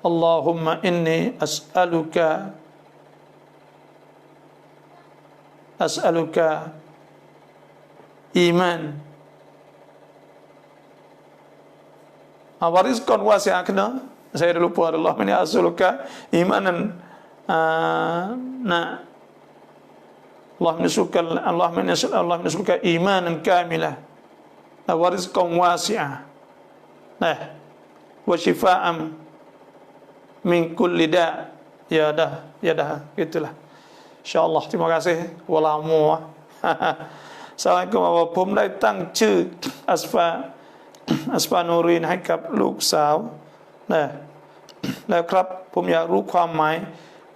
Allahumma inni as'aluka as'aluka iman wa rizqan wasi'an kena saya dah lupa Allah mani as'aluka imanan Allah menasuka imanan kamilah wa rizqan wasi'ah wa shifaan min kulli da'. Ya dah gitulah. InsyaAllah terima kasih. Walamu. Assalamualaikum ผมได้ตั้งชื่ออัสฟานูรีนให้กับลูกสาวนะแล้วครับผมอยากรู้ความหมาย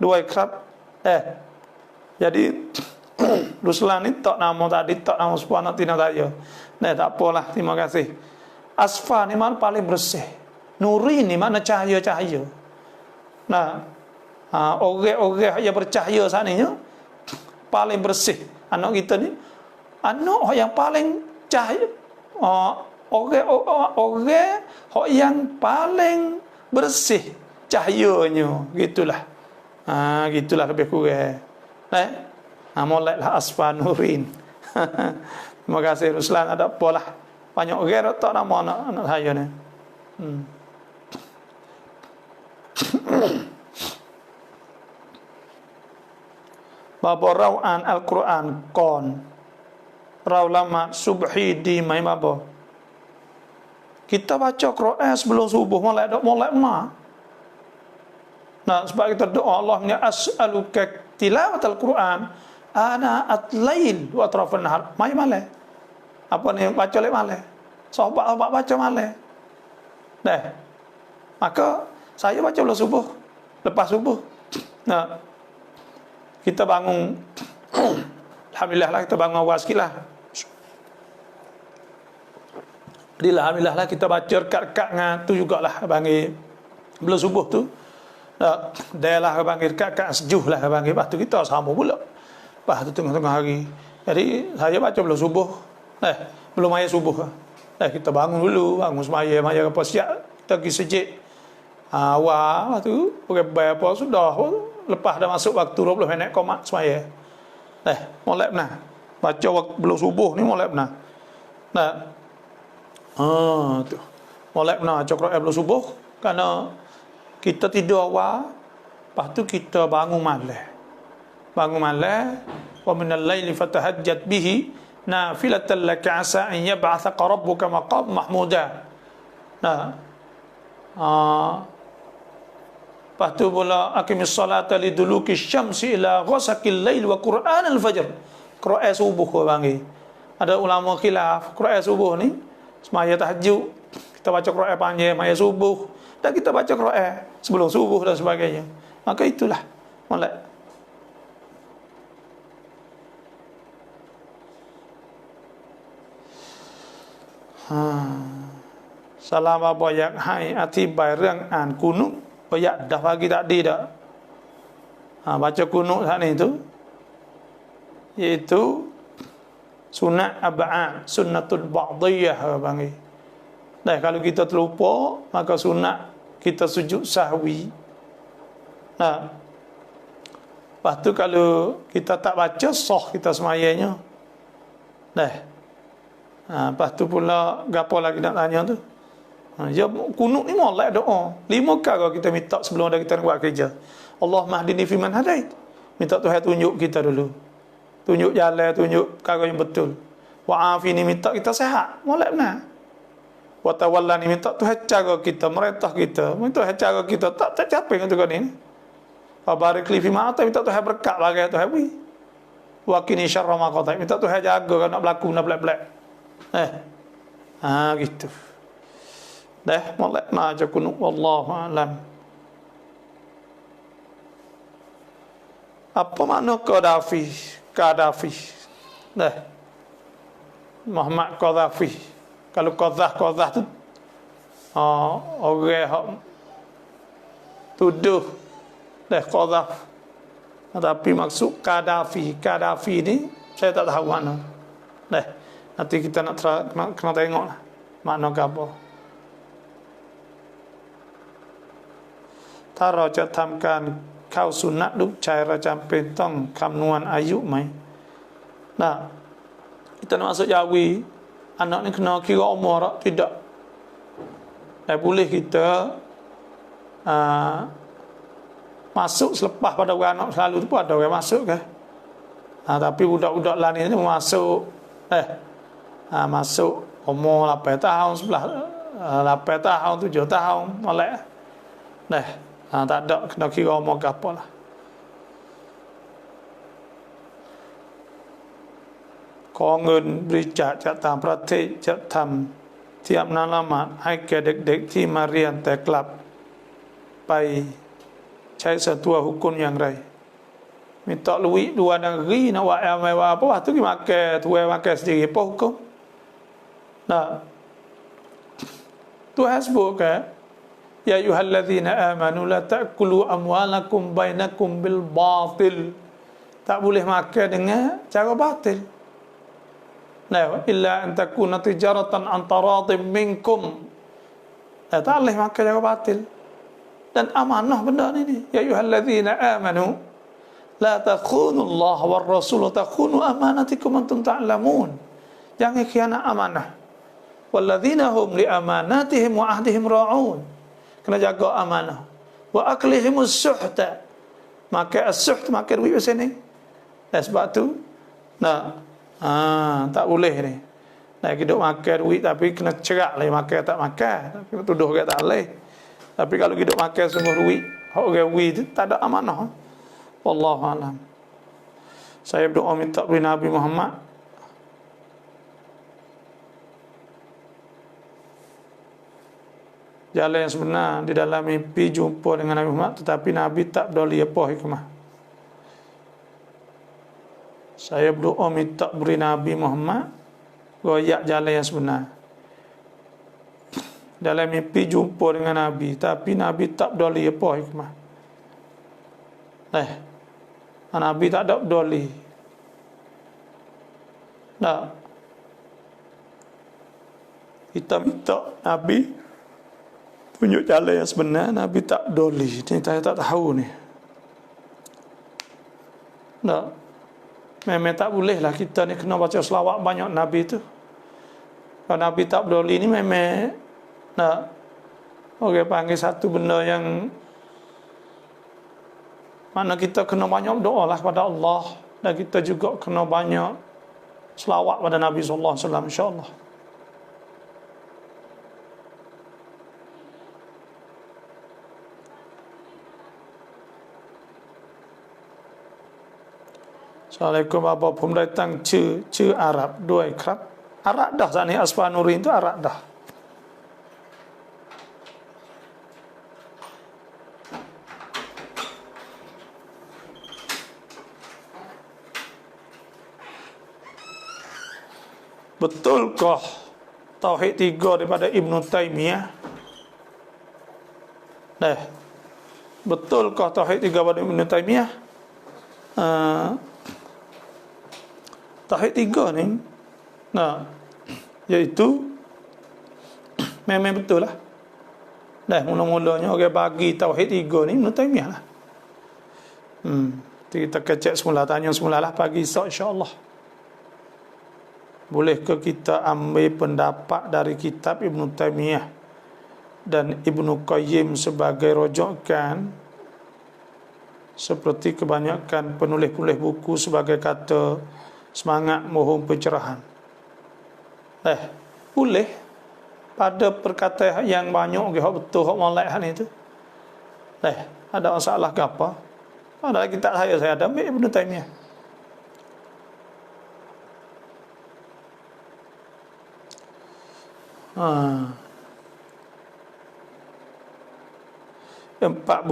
ด้วยครับjadi Ruslan ni tak nama tadi, tak nama subhanahu tina saya. Nah, tak apalah, terima kasih. Asfa ni mana paling bersih. Nuri ni mana cahaya-cahaya. Nah, orang-orang yang bercahaya sananya paling bersih. Anak kita ni anak yang paling cahaya. Orang yang paling bersih cahayanya, gitulah. Gitulah lebih kurang. Moleklah Asfa Nurin. Terima kasih Ruslan. Ada apalah, banyak orang tak nama anak saya ni. Bapa raw'an Al-Quran kon raw lama subhi di mai bapa. Kita baca Quran sebelum subuh molek ma. Nah, sebab kita doa Allah ni as'aluka tilawatal Quran ana at-lail wa atrafan nahar. Mai male. Apa ni baca lek male. Sahabat baca male. Maka saya baca sebelum subuh, lepas subuh. Nah, kita bangun alhamdulillah lah, kita bangun awal sikit lah. Alhamdulillah lah, kita baca rekat-rekat dengan tu jugalah panggil belum subuh tu. Dia lah panggil rekat-rekat sejuh lah panggil. Lepas tu kita sama pula. Lepas tu tengah-tengah hari. Jadi saya baca belum subuh. Belum maya subuh. Kita bangun dulu, bangun semaya apa siap, kita pergi sejid. Awal tu pakai apa sudah lepas dah masuk waktu 20 minit komat semaya. Molek benar. Baca waktu belum subuh ni molek benar. Tu. Molek benar baca Quran belum subuh kerana kita tidur awal, lepas tu kita bangun malam. Bangun malam, wa minal laili fatahajjat bihi nafilatan laka asa an yab'athaka rabbuka maqam mahmuda. Lepas tu pula aqimis salata liduluki syamsi ila ghasaqil lail wa Quran al-fajr. Quran subuh kau panggil. Ada ulama khilaf Quran subuh ni semaya tahajud kita baca Quran panjang maya subuh dan kita baca Quran sebelum subuh dan sebagainya. Maka itulah molek. Salam apa yang hai อธิบายเรื่องอ่านกุนุbanyak dah pagi tadi dah. Baca kunut saat ni tu iaitu sunat ab'ad, sunnatul ba'diyah panggil. Kalau kita terlupa maka sunat kita sujud sahwi. Lepas tu kalau kita tak baca sah kita semayanya. Lepas tu pula gapo lagi nak tanya tu? Ya, kunut ni molek doa. 5 kali kita minta sebelum ada kita buat kerja. Allah mahdini fiman hadait. Minta Tuhan tunjuk kita dulu. Tunjuk jalan, tunjuk cara yang betul. Wa afini minta kita sihat. Molek benar. Wa tawallani minta Tuhan cara kita, merintah kita. Minta Tuhan cara kita tak capek untuk ni. Wa barik li fima ata minta Tuhan berkat bagi Tuhan wi. Wa qini syarra ma qata. Minta Tuhan jaga kalau nak berlaku nak belak-belak. Gitu. Molek na aja kunut wallahu alam. Apa makna Qaddafi? Muhammad Qaddafi. Kalau Qadah tu orang tuduh Qadah. Tapi maksud Qaddafi ni saya tak tahu mana. Nanti kita nak kena tengok lah makna apa.ถ้าเราจะทำการเข้าสุนัตลูกชายเราจำเป็นต้องคำนวณอายุไหม Nah, kita nak masuk Jawi, anak ni kena kira umur tak? Tidak. Tak boleh kita masuk selepas pada beranak selalu tu pun ada orang masuk ke. Tapi budak-budak lah ni masuk masuk umur 8 tahun, 8 tahun, 7 tahun molek. Tak ada kena kira umur ke apa lah.ขอเงินบริจาคจากต่างประเทศจะทำที่อำนาจละหมาดให้แก่เด็กๆที่มาเรียนแต่กลับไปใช้satuan hukum yangไรminta duit dua negeri nak buat yang mewah apa waktu kita makan tuai makan sendiri apa hukum. Nah, Tuhan sebut ke ya ayyuhallazina amanu la ta'kulu amwalakum bainakum bil batil, tak boleh makan dengan cara batil. Nah, illa an takuna tijaratan an taradin minkum, tak boleh makan cara batil. Dan amanah benda ni ya ayyuhallazina amanu la takhunu Allah war rasul takhunu amanatikum antum ta'lamun. Jangan khianat amanah. Walladzina hum li amanatihim wa ahdihim ra'un. Kena jaga amanah. Wa aklihimus suhta. Maka as-suht makan duit macam ni. Sebab tu tak boleh ni. Nak hidup makan duit tapi kena cerak lah makan tak makan. Kena tuduh ke tak boleh. Tapi kalau hidup makan semua duit, hak orang duit tu tak ada amanah. Wallahu alam. Saya berdoa minta beri Nabi Muhammad jalan yang sebenar di dalam mimpi jumpa dengan Nabi Muhammad, tetapi Nabi tak peduli apa hikmah. Saya berdoa minta beri Nabi Muhammad royak jalan yang sebenar. Dalam mimpi jumpa dengan Nabi, tapi Nabi tak peduli apa hikmah. Nabi tak ada peduli. Kita minta Nabi tunjuk jalan yang sebenar, Nabi tak peduli. Ini saya tak tahu ni. Memang tak boleh lah kita ni kena baca selawat banyak Nabi tu. Kalau Nabi tak peduli ni memang orang panggil satu benda yang mana kita kena banyak doa lah kepada Allah, dan kita juga kena banyak selawat pada Nabi sallallahu alaihi wasallam insya-Allah. Assalamualaikum, apaผมได้ตั้งชื่ออาหรับด้วยครับอาหรับdah saat ni Asfanurin tu arak dah. Betulkah tauhid 3 daripada Ibnu Taimiyah? Betulkah tauhid 3 daripada Ibnu Taimiyah? Tauhid 3 ni iaitu memang betul lah. Mula-mulanya orang bagi tauhid 3 ni Ibnu Taimiyah lah. Kita kecek semula, tanya semula lah pagi esok insya-Allah. Bolehkah kita ambil pendapat dari kitab Ibnu Taimiyah dan Ibnu Qayyim sebagai rujukan, seperti kebanyakan penulis-penulis buku sebagai kata semangat mohon pencerahan? Boleh pada perkataan yang banyak hak betul hak molek ni tu. Ada masalah ke apa? Ada kitab saya ada ambil Ibnu Taimiyah. Empat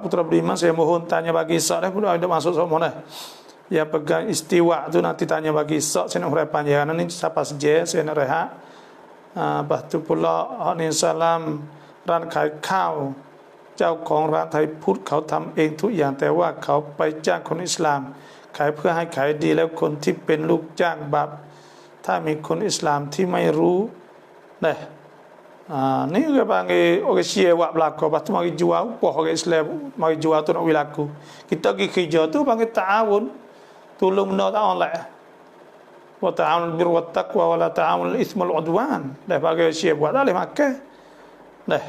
putra budiman saya mohon tanya bagi Isa dah, sudah ada masuk semua dah. Yang pegang istiwa tu nanti tanya bagi Isa, saya nak huraikan panjang ni siapa saja saya nak rehat. Lepas tu pula ni salam ran khai khao เจ้าของร้านไทยพุทธเขาทำเองทุกอย่างแต่ว่าเขาไปจ้างคนอิสลามขายเพื่อให้ขายดีแล้วคนที่เป็นลูกจ้างบาปถ้ามีคนอิสลามที่ไม่รู้ni orang panggil orang Syiah buat berlaku, lepas tu mari jual upah orang Islam, mari jual tu nak berlaku. Kita pergi kerja tu panggil ta'awun, tolong benda tak oleh. Wa ta'awunul birri wat taqwa wa la ta'awunul itsmi wal udwan. Dah bagi siap buat tak boleh makan. Dah.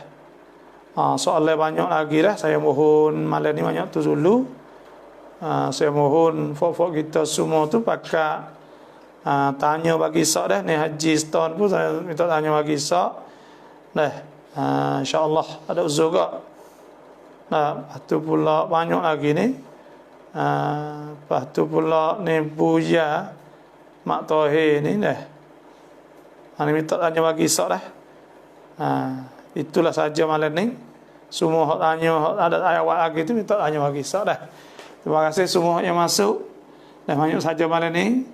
Soalan banyak lagi lah. Saya mohon malam ni banyak tu dulu. Saya mohon fok-fok kita semua tu pakai tanya bagi sok dah. Ni haji setahun pun saya minta tanya bagi sok. Dah. InsyaAllah ada uzur ke. Nah, tu pula banyak lagi ni. Lepas tu pula ni Buya Mak Tohir ni dah. Ni minta tanya bagi sok dah. Itulah saja malam ni. Semua hak tanya, hak ada awak lagi tu minta tanya bagi sok dah. Terima kasih semua yang masuk. Dan banyak saja malam ni.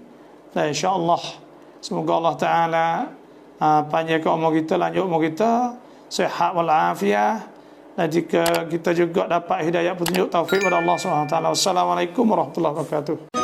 Dan insya-Allah semoga Allah Taala panjangkan umur kita, lanjut umur kita, sihat wal afiah. Dan jika kita juga dapat hidayah petunjuk taufik pada Allah Subhanahu wa taala. Wassalamualaikum warahmatullahi wabarakatuh.